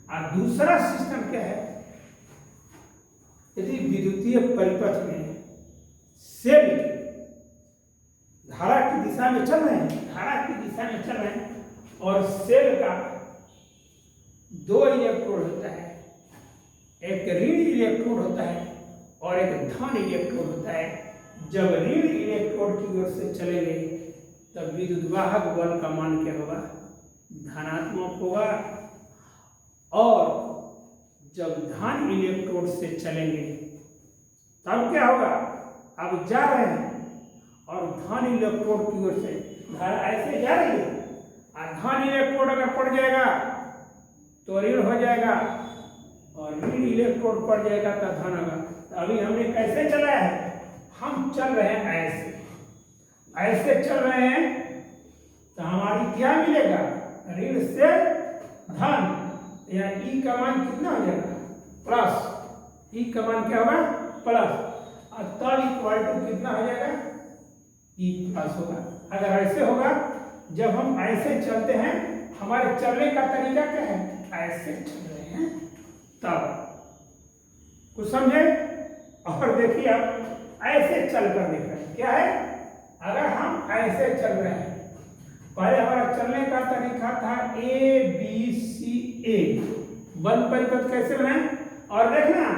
और दूसरा सिस्टम क्या है, यदि विद्युतीय परिपथ में सेल धारा की दिशा में चल रहे हैं, धारा की दिशा में चल रहे हैं और सेल का 2 इलेक्ट्रोड होता है, एक ऋण इलेक्ट्रोड होता है और एक धन इलेक्ट्रोड होता है। जब ऋण इलेक्ट्रोड की ओर से चलेंगे तब विद्युतवाहक बल का मान क्या होगा, धनात्मक होगा। और जब धन इलेक्ट्रोड से चलेंगे तब क्या होगा, अब जा रहे हैं और धन इलेक्ट्रोड की ओर से धारा ऐसे जा रही है और धन इलेक्ट्रोड अगर पड़ जाएगा तो ऋण हो जाएगा और ऋण इलेक्ट्रोड पड़ जाएगा तो धन होगा। तो अभी हमने कैसे चलाया है, हम चल रहे हैं ऐसे चल रहे हैं तो हमारी क्या मिलेगा, ऋण से धन, या ई का मान कितना हो जाएगा, प्लस। ई का मान क्या होगा, प्लस। और तब इक्वल टू कितना हो जाएगा, ई प्लस होगा। अगर ऐसे होगा, जब हम ऐसे चलते हैं, हमारे चलने का तरीका क्या है, ऐसे चल रहे हैं तब, कुछ समझे। और देखिए आप ऐसे चल कर देख रहे हैं, क्या है, अगर हम ऐसे चल रहे हैं, पहले हमारा चलने का तरीका था ABCA, बंद परिपथ कैसे बनाए, और देखना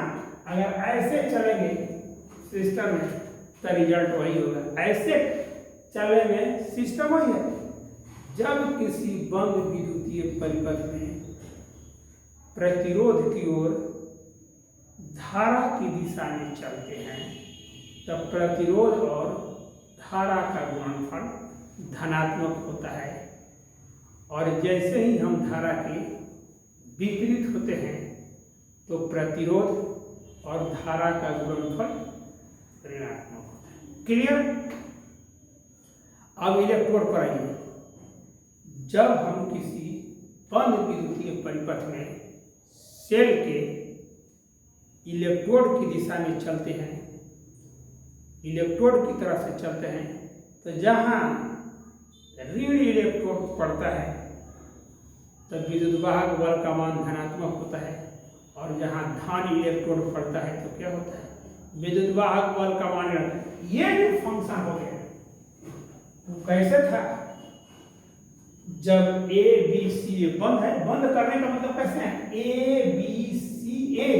अगर ऐसे चलेंगे सिस्टम में तो रिजल्ट वही होगा। ऐसे चलने में सिस्टम वही है। जब किसी बंद विद्युतीय परिपथ में प्रतिरोध की ओर धारा की दिशा में चलते हैं तब प्रतिरोध और धारा का गुणनफल धनात्मक होता है, और जैसे ही हम धारा के विपरीत होते हैं तो प्रतिरोध और धारा का गुणनफल ऋणात्मक होता है। क्लियर। अब इलेक्ट्रोड पर आइए। जब हम किसी बंद विद्युतीय परिपथ में सेल के इलेक्ट्रोड की दिशा में चलते हैं, इलेक्ट्रोड की तरफ से चलते हैं, तो जहाँ ऋण इलेक्ट्रोड पड़ता है तो विद्युतवाहक बल का मान धनात्मक होता है, और जहाँ धन इलेक्ट्रोड पड़ता है तो क्या होता है, विद्युतवाहक बल का मान। ये जो फंक्शन हो गया वो कैसे था, जब ABCA बंद है, बंद करने का मतलब कैसे है, ABCA,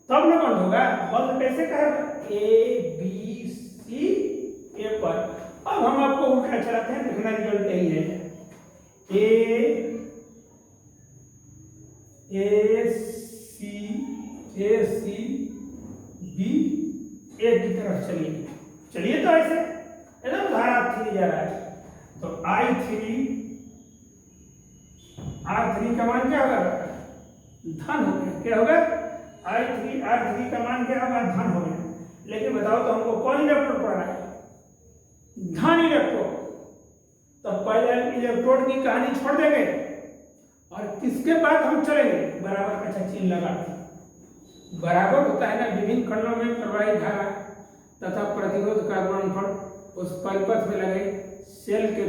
तब ना बंद होगा, बंद कैसे करेगा, ABCA पर। अब हम आपको उल्टा चलाते हैं, देखना रिजल्ट यही है, ACB एक की तरफ चलिए तो ऐसे एकदम धारा 3 जा रहा है, तो I3 R3 का मान क्या होगा, धन हो गया। क्या होगा, I3 R3 का मान क्या होगा, धन हो गया। लेकिन बताओ तो हमको कौन इलेक्ट्रोड पड़ रहा है, धन इलेक्ट्रोड। तो पहले इलेक्ट्रोड की कहानी छोड़ देंगे और किसके बाद हम चलेंगे, बराबर का चिन्ह लगा। बराबर होता है ना विभिन्न खंडों में प्रवाहित धारा तथा प्रतिरोध का गुणनफल उस परिपथ में लगे सेल के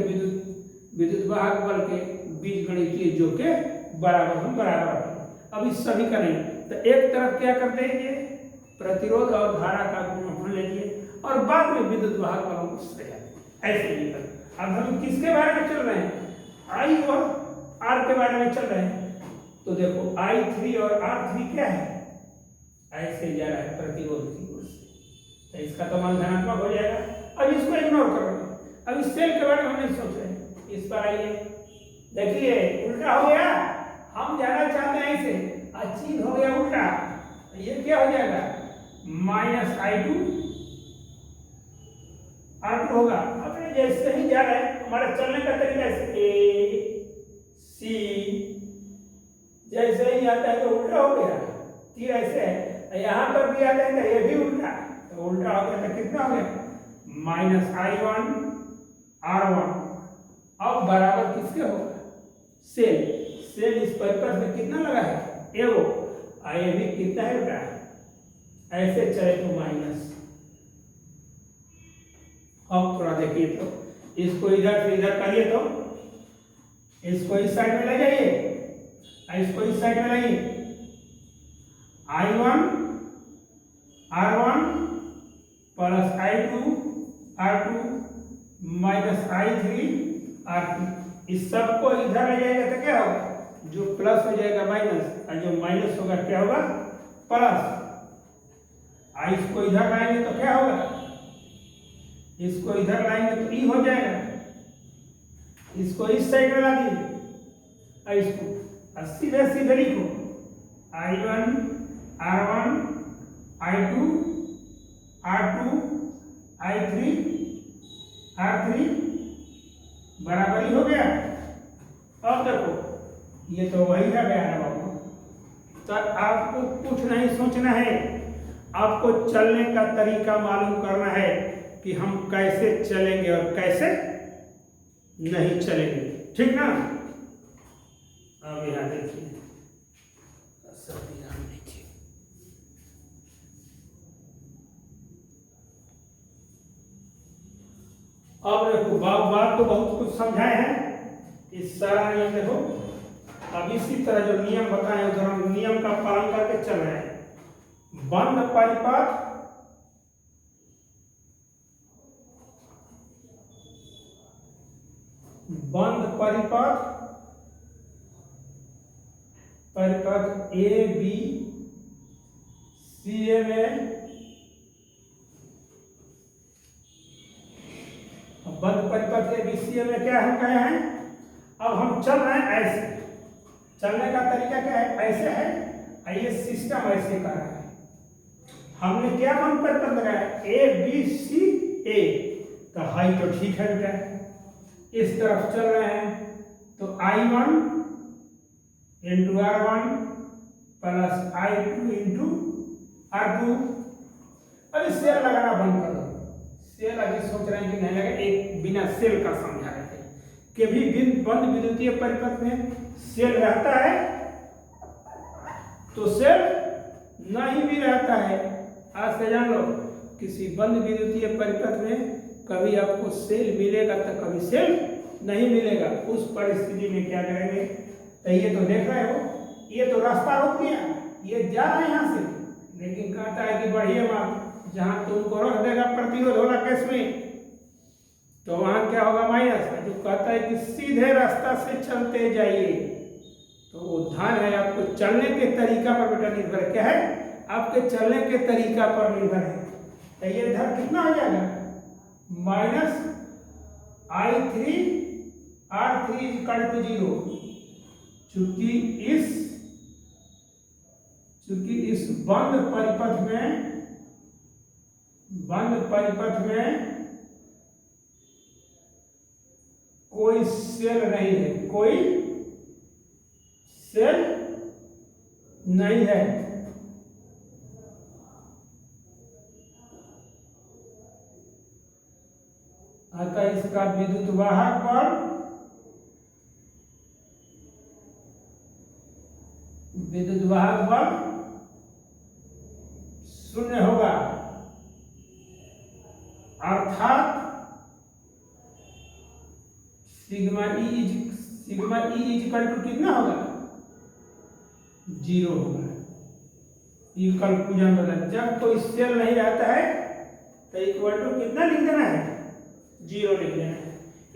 विद्युतवाहक बल के बीजगणितीय जो के बराबर हम बराबर। अब इस सभी का नहीं, तो एक तरफ क्या करते हैं, ये प्रतिरोध और धारा का गुणनफल लीजिए और बाद में विद्युतवाहक बलों को सजा ऐसे ही कर। अब हम किसके बारे में चल रहे हैं, आई और आर के बारे में चल रहे हैं। तो देखो I3 और R3 क्या है, ऐसे जा रहा है प्रतिरोध की ओर से, तो इसका तो मान धनात्मक हो जाएगा। अब इसको इग्नोर करोगे, अब इस सेल के बारे में हम नहीं सोच रहे। इस पर आइए, देखिए उल्टा हो गया, हम जाना चाहते हैं ऐसे, चिन्ह हो गया उल्टा, तो ये क्या हो जाएगा, -I2 R2 होगा। अब जैसे ही जा रहे हैं, हमारा चलने का तरीका ऐसे AC, जैसे ही आता है तो उल्टा हो गया, तीर ऐसे है, यहाँ पर भी आता है तो ये भी उल्टा, तो उल्टा हो गया, तो कितना हो गया माइनस I1 R1। अब बराबर किसके होगा सेल। सेल इस परिपथ में कितना लगा है एगो, ये भी कितना है बेटा, ऐसे चले तो माइनस। अब थोड़ा देखिए तो इसको इधर से इधर करिए, तो इसको इस साइड में ले जाइए, इसको इस साइड में लाइए। I1 R1 plus I2 R2 minus I3 R3। इस सबको इधर ले जाएगा तो क्या होगा, जो प्लस हो जाएगा माइनस, और जो माइनस होगा क्या होगा प्लस। इसको इधर लाएंगे तो क्या होगा, इसको इधर लाएंगे तो ई हो जाएगा, इसको इस साइड में ला दीजिए, इसको सीधे सीधे लिखो I1 R1 I2 R2 I3 R3 बराबर ही हो गया। अब देखो ये तो वही है बयान बाबू। तो आपको कुछ नहीं सोचना है, आपको चलने का तरीका मालूम करना है कि हम कैसे चलेंगे और कैसे नहीं चलेंगे, ठीक ना। अब यहाँ देखिए सब ध्यान दीजिए। अब देखो बात तो बहुत कुछ समझाए हैं, इस सारा नियम देखो। अब इसी तरह जो नियम बताए उधर हम नियम का पालन करके चल रहे हैं। बंद परिपथ परिपथ ए बी सी ए में बंद परिपथ ए बी सी ए में क्या हम कहे हैं, अब हम चल रहे हैं ऐसे। चलने का तरीका क्या है, ऐसे है, ये सिस्टम ऐसे कर रहा है। हमने क्या बंद परिपथ लगाया ए बी सी ए, तो हाई तो ठीक है बेटा, इस तरफ चल रहे हैं तो I1 into R1 plus I2 into R2। अभी सेल लगाना बंद कर दो। सेल अभी सोच रहे हैं कि नहीं लगे, एक बिना सेल का समझा रहे थे कि भी बंद विद्युतीय परिपथ में सेल रहता है तो सेल नहीं भी रहता है। आज से जान लो, किसी बंद विद्युतीय परिपथ में कभी आपको सेल मिलेगा तो कभी सेल नहीं मिलेगा। उस परिस्थिति में क्या करेंगे, तो ये तो देख रहे हो, ये तो रास्ता रोक दिया, ये जा रहा है यहाँ से, लेकिन कहता है कि बढ़िए मात, जहाँ तुमको रख देगा प्रतिरोध वाला केस में, तो वहां क्या होगा माइनस। जो कहता है कि सीधे रास्ता से चलते जाइए, तो वो ध्यान है आपको चलने के तरीका पर बेटा निर्भर। क्या है, आपके चलने के तरीका पर निर्भर है। तो ये धर कितना हो जाएगा minus I3 R3 equal to 0। चूंकि इस बंद परिपथ में कोई सेल नहीं है, कोई सेल नहीं है। अतः इसका विद्युत वाहक बल शून्य होगा, अर्थात सिग्मा ई इक्वल टू कितना होगा 0 होगा। ये कंक्लूजन बता, जब कोई सेल नहीं रहता है तो इक्वल टू कितना लिख देना है 0 लिख देना है।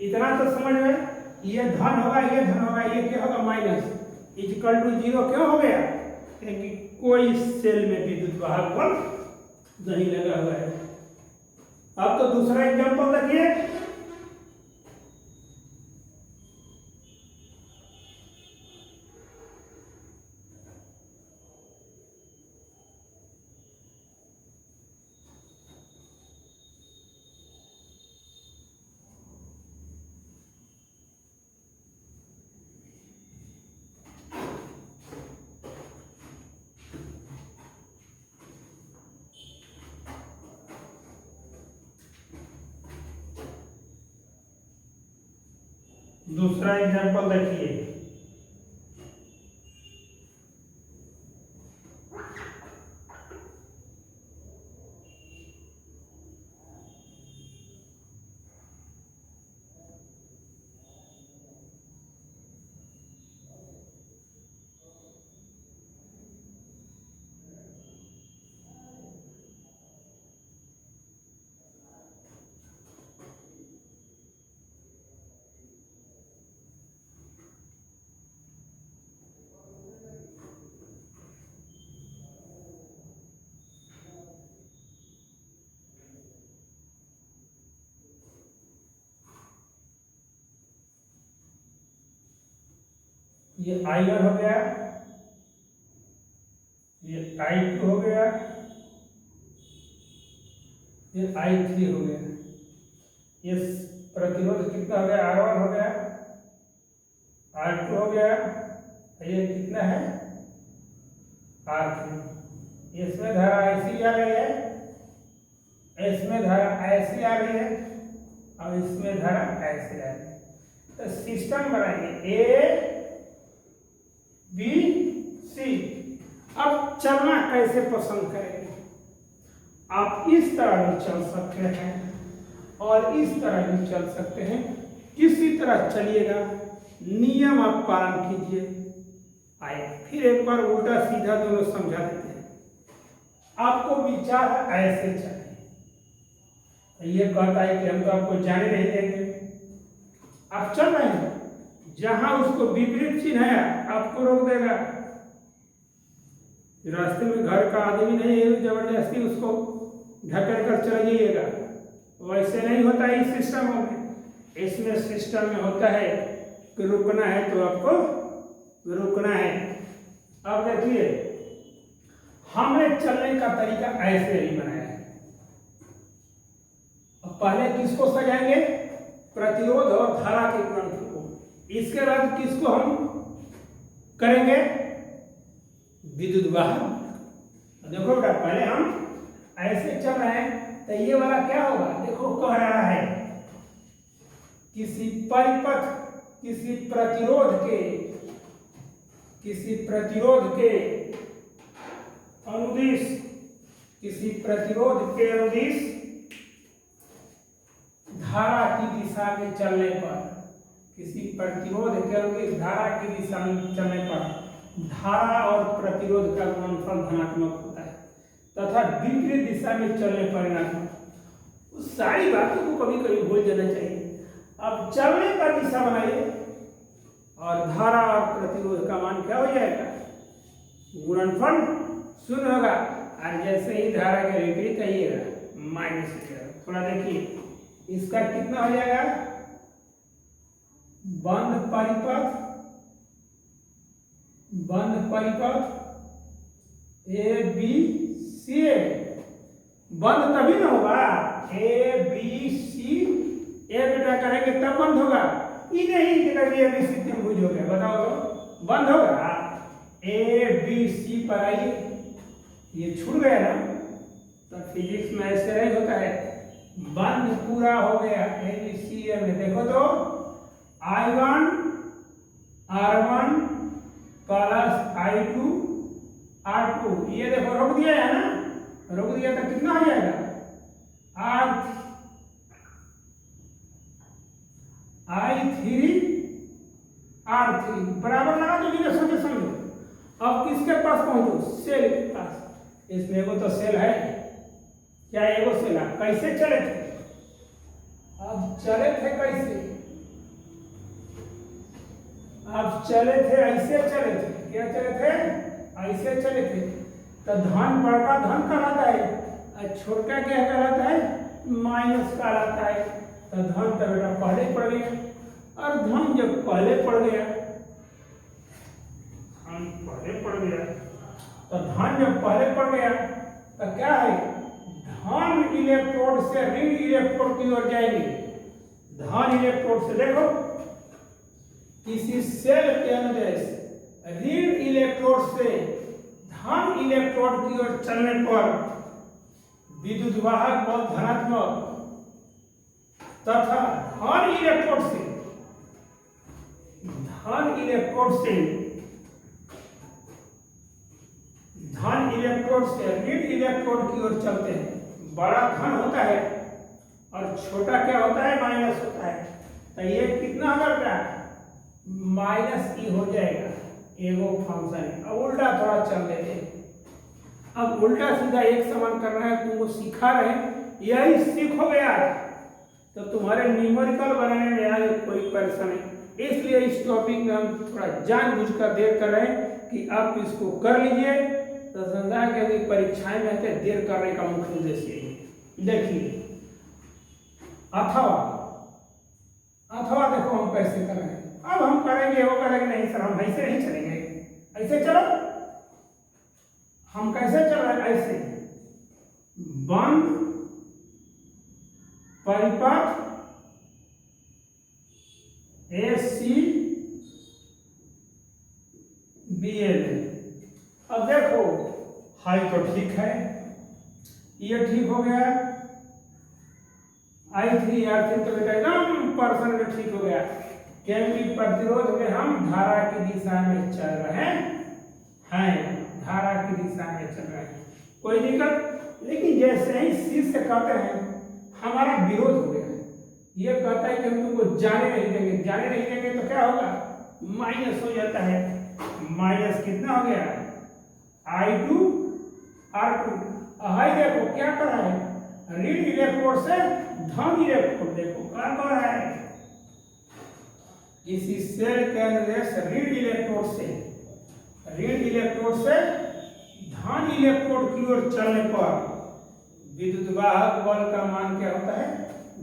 इतना तो समझ में, ये धन होगा ये धन होगा, ये क्या होगा माइनस। इक्वल टू 0 क्यों हो गया, क्योंकि कोई सेल में विद्युत वाहक बल नहीं लगा हुआ है। अब तो दूसरा एग्जांपल देखिए। दूसरा एग्जांपल देखिए, ये I1 हो गया, ये I2 हो गया, ये I3 हो गया। ये प्रतिरोध कितना हो गया? R1 हो गया, R2 हो गया, ये कितना है? R3। इसमें धारा ऐसी आ रही है, इसमें धारा ऐसी आ रही है, और इसमें धारा ऐसी आ रही है। तो सिस्टम बनाएंगे A B C। अब चलना कैसे पसंद करेंगे? आप इस तरह भी चल सकते हैं और इस तरह भी चल सकते हैं। किसी तरह चलिएगा, नियम आप पालन कीजिए। आए फिर एक बार उल्टा सीधा दोनों समझा देते हैं। आपको विचार ऐसे चले, ये कहता है कि हम तो आपको जाने नहीं देंगे। आप चल रहे हैं, जहां उसको विपरीत चिन्ह है आपको रोक देगा। रास्ते में घर का आदमी नहीं है, जबरदस्ती उसको ढकेल कर चला जाइएगा। वैसे नहीं होता है इस सिस्टम में। इसमें सिस्टम में होता है कि रुकना है तो आपको रुकना है। अब देखिए, हमने चलने का तरीका ऐसे ही बनाया है। अब पहले किसको सजाएंगे? प्रतिरोध और धारा के ग्रंथ को। इसके बाद किसको हम करेंगे? विद्युत वाहक। देखो बेटा, पहले हम ऐसे चल रहे हैं तो ये वाला क्या होगा? देखो कह रहा है किसी परिपथ, किसी प्रतिरोध के अनुदिश, किसी प्रतिरोध के अनुदिश धारा की दिशा में चलने पर, किसी प्रतिरोध के अनुदिश धारा की दिशा में चलने पर धारा और प्रतिरोध का गुणनफल धनात्मक होता है तथा विपरीत दिशा में चलने पर ऋणात्मक। उस सारी बातों को कभी कभी भूल जाना चाहिए। अब चलने का दिशा बनाइए और धारा और प्रतिरोध का मान क्या हो जाएगा? गुणनफल 0 होगा। और जैसे ही धारा के विपरीत आइएगा माइनस हो जाएगा। थोड़ा देखिए, इसका कितना हो जाएगा? बंद परिपथ A B C। बंद तभी ना होगा, A B C ए बेटा करेंगे तब बंद होगा। ये नहीं कि कभी A B C त्रिभुज हो गया, बताओ तो बंद होगा? A B C पर आइए, ये छूट गया ना। तो फिजिक्स में ऐसे नहीं होता है, बंद पूरा हो गया A B C में। देखो तो I1 R1 plus I2 R2, ये देखो रोक दिया है ना, रोक दिया तो कितना हो जाएगा? I3 R3 बराबर लगा तो बिना सोचे समझो। अब किसके पास पहुंचो? सेल के पास। इसमें एगो तो सेल है, क्या एगो सेल है? कैसे चले थे? अब चले थे कैसे? अब चले थे ऐसे चले थे। क्या चले थे? ऐसे चले थे। तो धन बड़का धन कहलाता है और छोटा क्या कहलाता है? माइनस कहलाता है। तो धन तो बेटा पहले पड़ गया, और धन जब पहले पड़ गया, तो धन जब पहले पड़ गया तो क्या है? धन इलेक्ट्रोड से ऋण इलेक्ट्रोड की ओर जाएंगे। धन इलेक्ट्रोड से देखो, किसी सेल के अनुदेश ऋण इलेक्ट्रोड से धन इलेक्ट्रोड की ओर चलने पर विद्युत वाहक बल धनात्मक तथा धन इलेक्ट्रोड से धन इलेक्ट्रोड से ऋण इलेक्ट्रोड की ओर चलते हैं। बड़ा धन होता है और छोटा क्या होता है, माइनस होता है। तो ये कितना होगा बेटा, माइनस ई हो जाएगा एगो फंक्शन। अब उल्टा थोड़ा चल लेते हैं। अब उल्टा सीधा एक समान करना है, तुमको सिखा रहे हैं, यही सीखोगे आज तो तुम्हारे न्यूमेरिकल बनाने में आगे कोई परेशानी। इसलिए इस टॉपिक में हम थोड़ा जानबूझकर देर कर रहे हैं कि आप इसको कर लीजिए। तो समझा कि परीक्षाएं में आते देर करने का मुख्य उद्देश्य यही है। देखिए अथवा देखो हम कैसे कर रहे हैं। अब हम करेंगे, वो करेंगे नहीं सर हम ऐसे नहीं चलेंगे, ऐसे चलो। हम कैसे चल रहे हैं, ऐसे बंद परिपथ AC BL। अब देखो हाई तो ठीक है, ये ठीक हो गया, I3 R3 तो बेटा एकदम परसेंट में ठीक हो गया, क्योंकि प्रतिरोध में हम धारा की दिशा में चल रहे हैं, धारा की दिशा में चल रहे हैं, कोई दिक्कत। लेकिन जैसे ही C से कहते हैं हमारा विरोध हो गया, ये कहता है कि हम तुमको जाने नहीं देंगे, तो क्या होगा, माइनस हो जाता है। माइनस कितना हो गया, I2 R2। हाई देखो क्या कर रहा है, ऋण इलेक्ट्रोड से धन इलेक्ट्रोड, देखो क्या कर रहा है, इसी सेल के अंदर ऋण इलेक्ट्रोड से धन इलेक्ट्रोड की ओर चलने पर विद्युत वाहक बल का मान क्या होता है,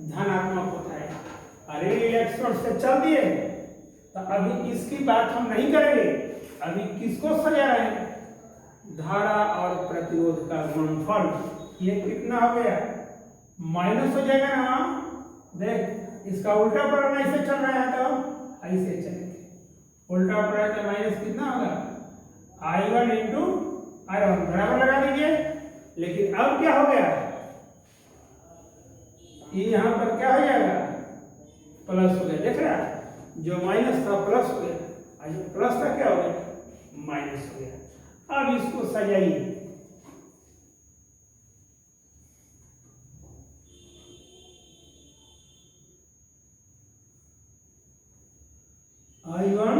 धनात्मक होता है। ऋण इलेक्ट्रोड से चल दिए तो अभी इसकी बात हम नहीं करेंगे, अभी किसको सजा रहे हैं, धारा और प्रतिरोध का गुणनफल। ये कितना हो गया, माइनस हो जाएगा ना। देख इसका उल्टा पढ़ना, ऐसे चल रहा है तो ऐसे चलेंगे, उल्टा पढ़ा तो माइनस कितना होगा, I1 इंटू R1 बराबर लगा दीजिए। लेकिन अब क्या हो गया, ये यहाँ पर क्या हो जाएगा, प्लस हो गया। देख रहा है, जो माइनस था प्लस हो गया, और जो प्लस था क्या हो गया, माइनस हो गया। अब इसको सजाइए, I1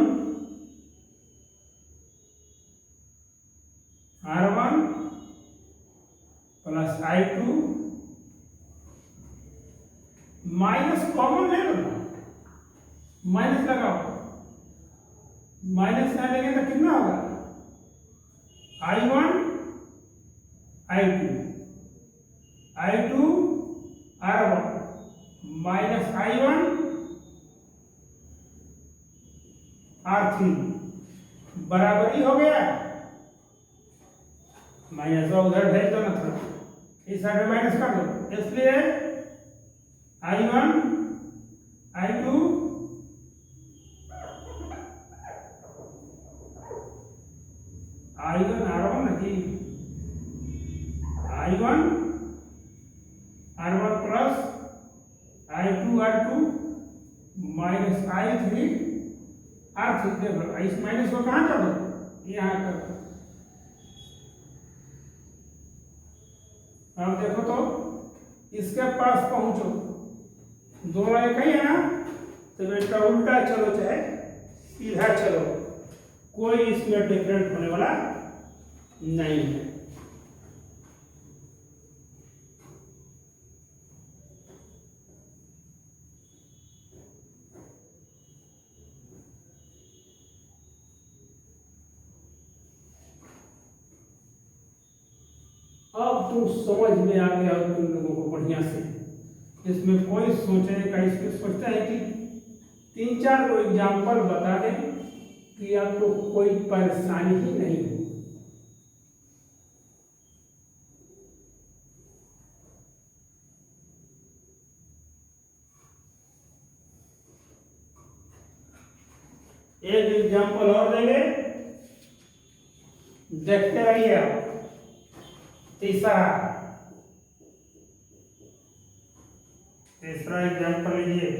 R1 plus I2 minus common ले लो ना, माइनस लगाओ, माइनस ना लेंगे तो कितना होगा, I1 I2 R1 minus I1 R3 बराबरी हो गया। माइनस उधर भेज दो ना, थोड़ा इस साइड में माइनस कर दो, इसलिए I1 I2 R1 नहीं, I1 R1 plus I2 R2 minus I3 R3। देखो इस माइनस को कहाँ कर दो, यहाँ कर दो। अब देखो तो इसके पास पहुंचो, दोनों एक ही है ना, तो बेटा उल्टा चलो चाहे सीधा चलो, कोई इसमें डिफरेंट होने वाला नहीं है। अब तुम समझ में आ गया तुम लोगों को बढ़िया से, इसमें कोई सोचने का, इसमें सोचता है कि 3-4 को एग्जाम्पल बता दें कि आपको कोई परेशानी ही नहीं हो। एक एग्जाम्पल और देंगे, देखते रहिए आप। तीसरा एग्जाम्पल लीजिए,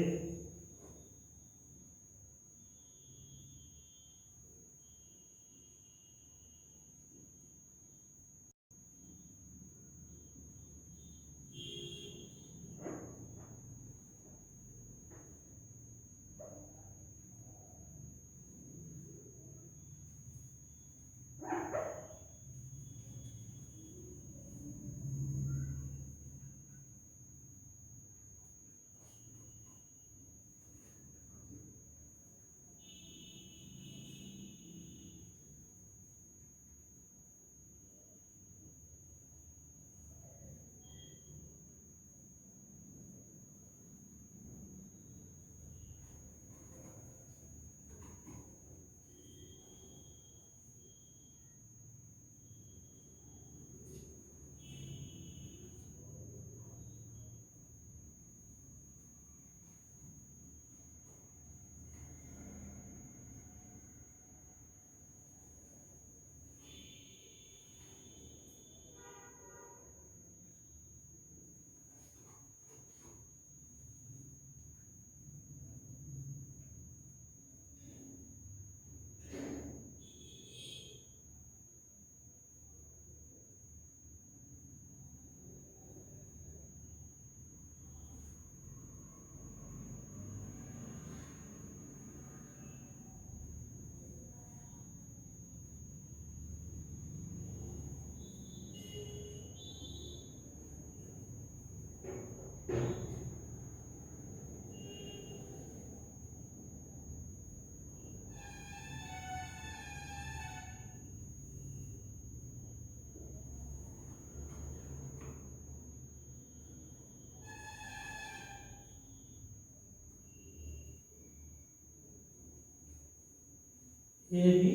ए बी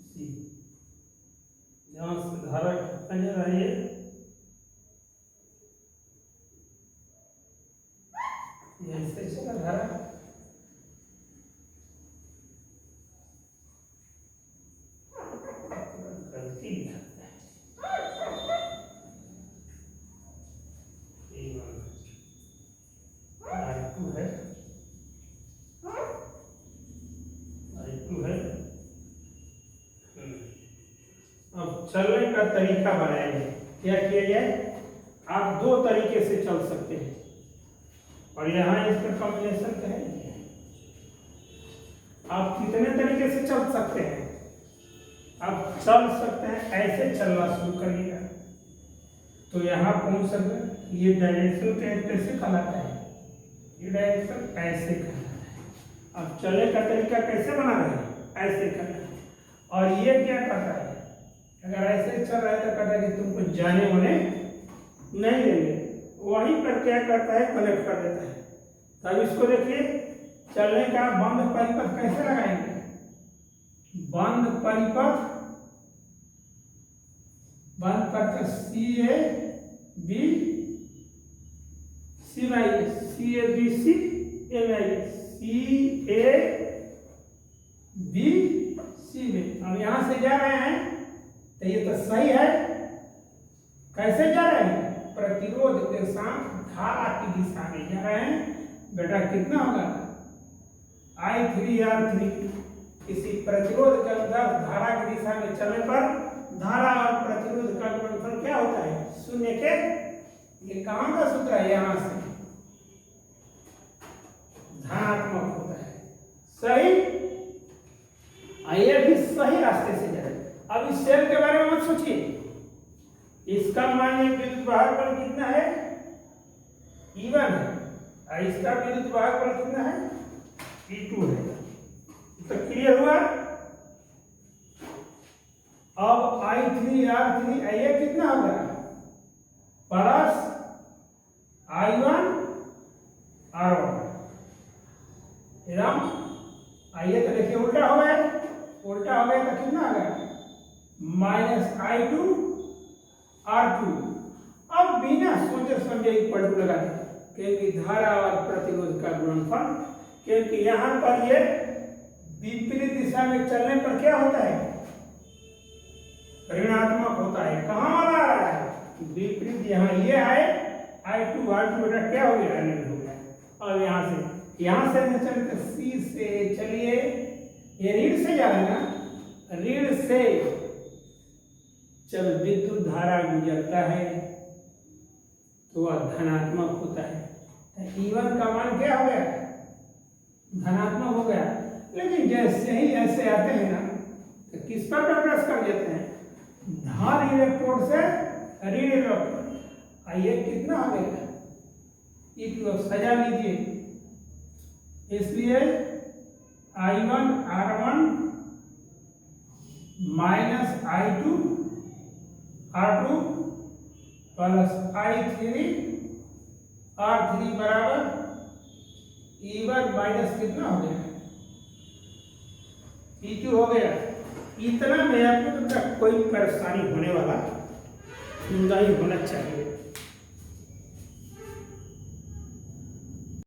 सी, यहाँ से धारा कितना जा रहा है, ये ऐसे चला धारा, गलती लिखा है, I2 है, I2 है। अब चलने का तरीका बनाएंगे। क्या किया जाए, आप दो तरीके से चल सकते हैं और यहाँ इसका कॉम्बिनेशन करेंगे। आप कितने तरीके से चल सकते हैं, आप चल सकते हैं ऐसे चलना शुरू करिएगा तो यहाँ पहुंच सकते हैं। ये डायरेक्शन कैसे कहलाता है, ये डायरेक्शन ऐसे कहलाता है। अब चलने का तरीका कैसे बना रहे हैं, ऐसे करना है। और ये क्या करता है, अगर ऐसे चल रहा है तो कहता है कि तुमको जाने होने नहीं देंगे, वहीं पर क्या करता है, कनेक्ट कर देता है। तब इसको देखिए, चलने का बंद परिपथ कैसे लगाएंगे, बंद परिपथ, बंद परिपथ सी ए बी सी में आइए, सी ए बी सी ए में आइए, सी ए बी सी में। अब यहां से जा रहे हैं तो ये तो सही है, कैसे जा रहे हैं, प्रतिरोध के साथ धारा की दिशा में जा रहे हैं। बेटा कितना होगा, I3R3, किसी प्रतिरोध के अंदर धारा की दिशा में चलने पर धारा और प्रतिरोध का गुणनफल क्या होता है, शून्य के। ये कहां का सूत्र है, यहां से धनात्मक होता है, सही। ये भी सही रास्ते से जाए। अब इस सेल के बारे में मत सोचिए, इसका मान विद्युत वाहक बल कितना है, E1 है, और इसका विद्युत वाहक बल कितना है, E2 है। तो क्लियर हुआ। अब I3R3 ये कितना होगा, प्लस I1 R1। एकदम आइए तो देखिए उल्टा हो गया, उल्टा हो गया तो कितना आ गया, माइनस I2 R2। अब बिना सोचे समझे इक्वल टू लगा दें, क्योंकि धारा और प्रतिरोध का गुणनफल, क्योंकि यहाँ पर ये विपरीत दिशा में चलने पर क्या होता है, ऋणात्मक होता है। कहाँ वाला आ रहा है, विपरीत, यहाँ ये आए I2 R2 बेटा क्या हो गया, ऋण हो गया। और यहाँ से चलते सी से चलिए, ये ऋण से जा रहे हैं ना, ऋण से जब विद्युत धारा गुजरता है तो वह धनात्मक होता है। E1 का मान क्या हो गया, धनात्मक हो गया। लेकिन जैसे ही ऐसे आते हैं ना तो किस पर प्रेस कर देते हैं, धन इलेक्ट्रोड से ऋण इलेक्ट्रोड। आइए कितना हो गया, E2 सजा लीजिए। इसलिए I1 R1 minus I2 R2 plus I3 R3 बराबर E1 माइनस कितना हो गया, E2 हो गया। इतना में आपको तो कोई परेशानी होने वाला नहीं होना चाहिए।